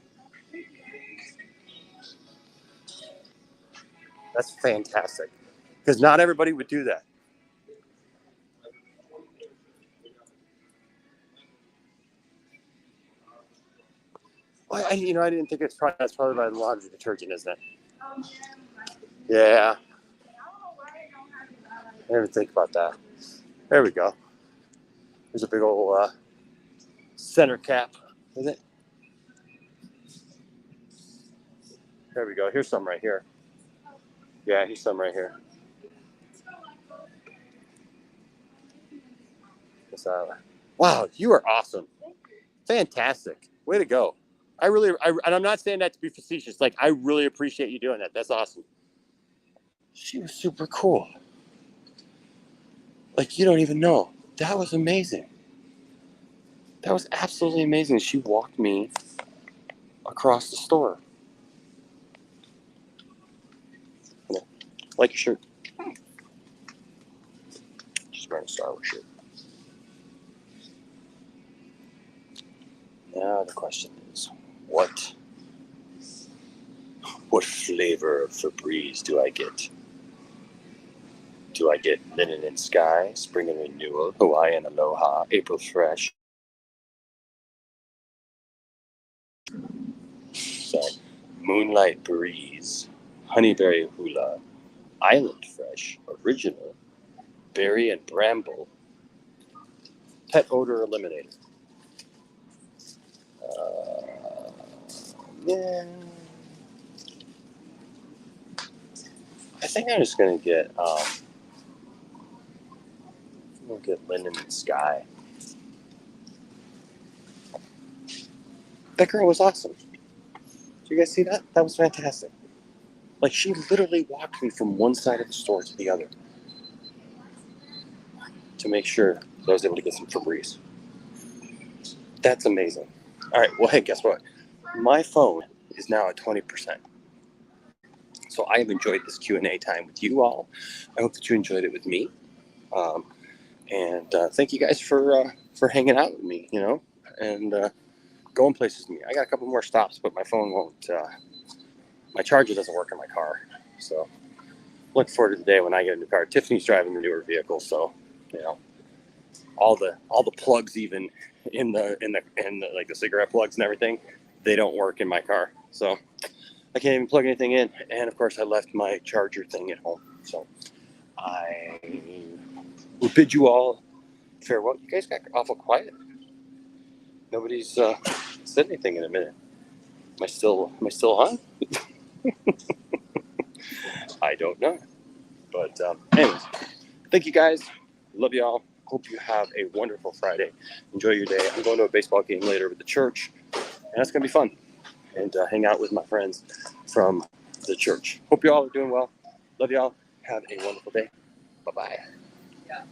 That's fantastic. Because not everybody would do that. Well, I didn't think that's probably by the laundry detergent, isn't it? Yeah. I didn't even think about that. There we go. There's a big old center cap, isn't it? There we go. Here's some right here. Yeah, here's some right here. Wow, you are awesome. Fantastic. Way to go. And I'm not saying that to be facetious. Like, I really appreciate you doing that. That's awesome. She was super cool. Like, you don't even know. That was amazing. That was absolutely amazing. She walked me across the store. Yeah. Like your shirt. Just wearing a Star Wars shirt. Now the question is, what flavor of Febreze do I get? Do I get Linen and Sky, Spring and Renewal, Hawaiian Aloha, April Fresh? Sorry. Moonlight Breeze, Honeyberry Hula, Island Fresh, Original, Berry and Bramble, Pet Odor Eliminator. Yeah. I think I'm just gonna get Linen and Sky. That girl was awesome. Did you guys see that? That was fantastic. Like, she literally walked me from one side of the store to the other to make sure that I was able to get some Febreze. That's amazing. All right, well, hey, guess what? My phone is now at 20%. So I have enjoyed this Q&A time with you all. I hope that you enjoyed it with me. And thank you guys for hanging out with me, you know, and going places with me. I got a couple more stops, but my phone won't. My charger doesn't work in my car, so look forward to the day when I get a new car. Tiffany's driving the newer vehicle, so you know, all the plugs, even in the like the cigarette plugs and everything, they don't work in my car, so I can't even plug anything in. And of course, I left my charger thing at home, so I will bid you all farewell. You guys got awful quiet. Nobody's said anything in a minute. Am I still on? I don't know. But anyways, thank you guys. Love y'all. Hope you have a wonderful Friday. Enjoy your day. I'm going to a baseball game later with the church, and that's gonna be fun. And hang out with my friends from the church. Hope you all are doing well. Love y'all. Have a wonderful day. Bye-bye. Yeah.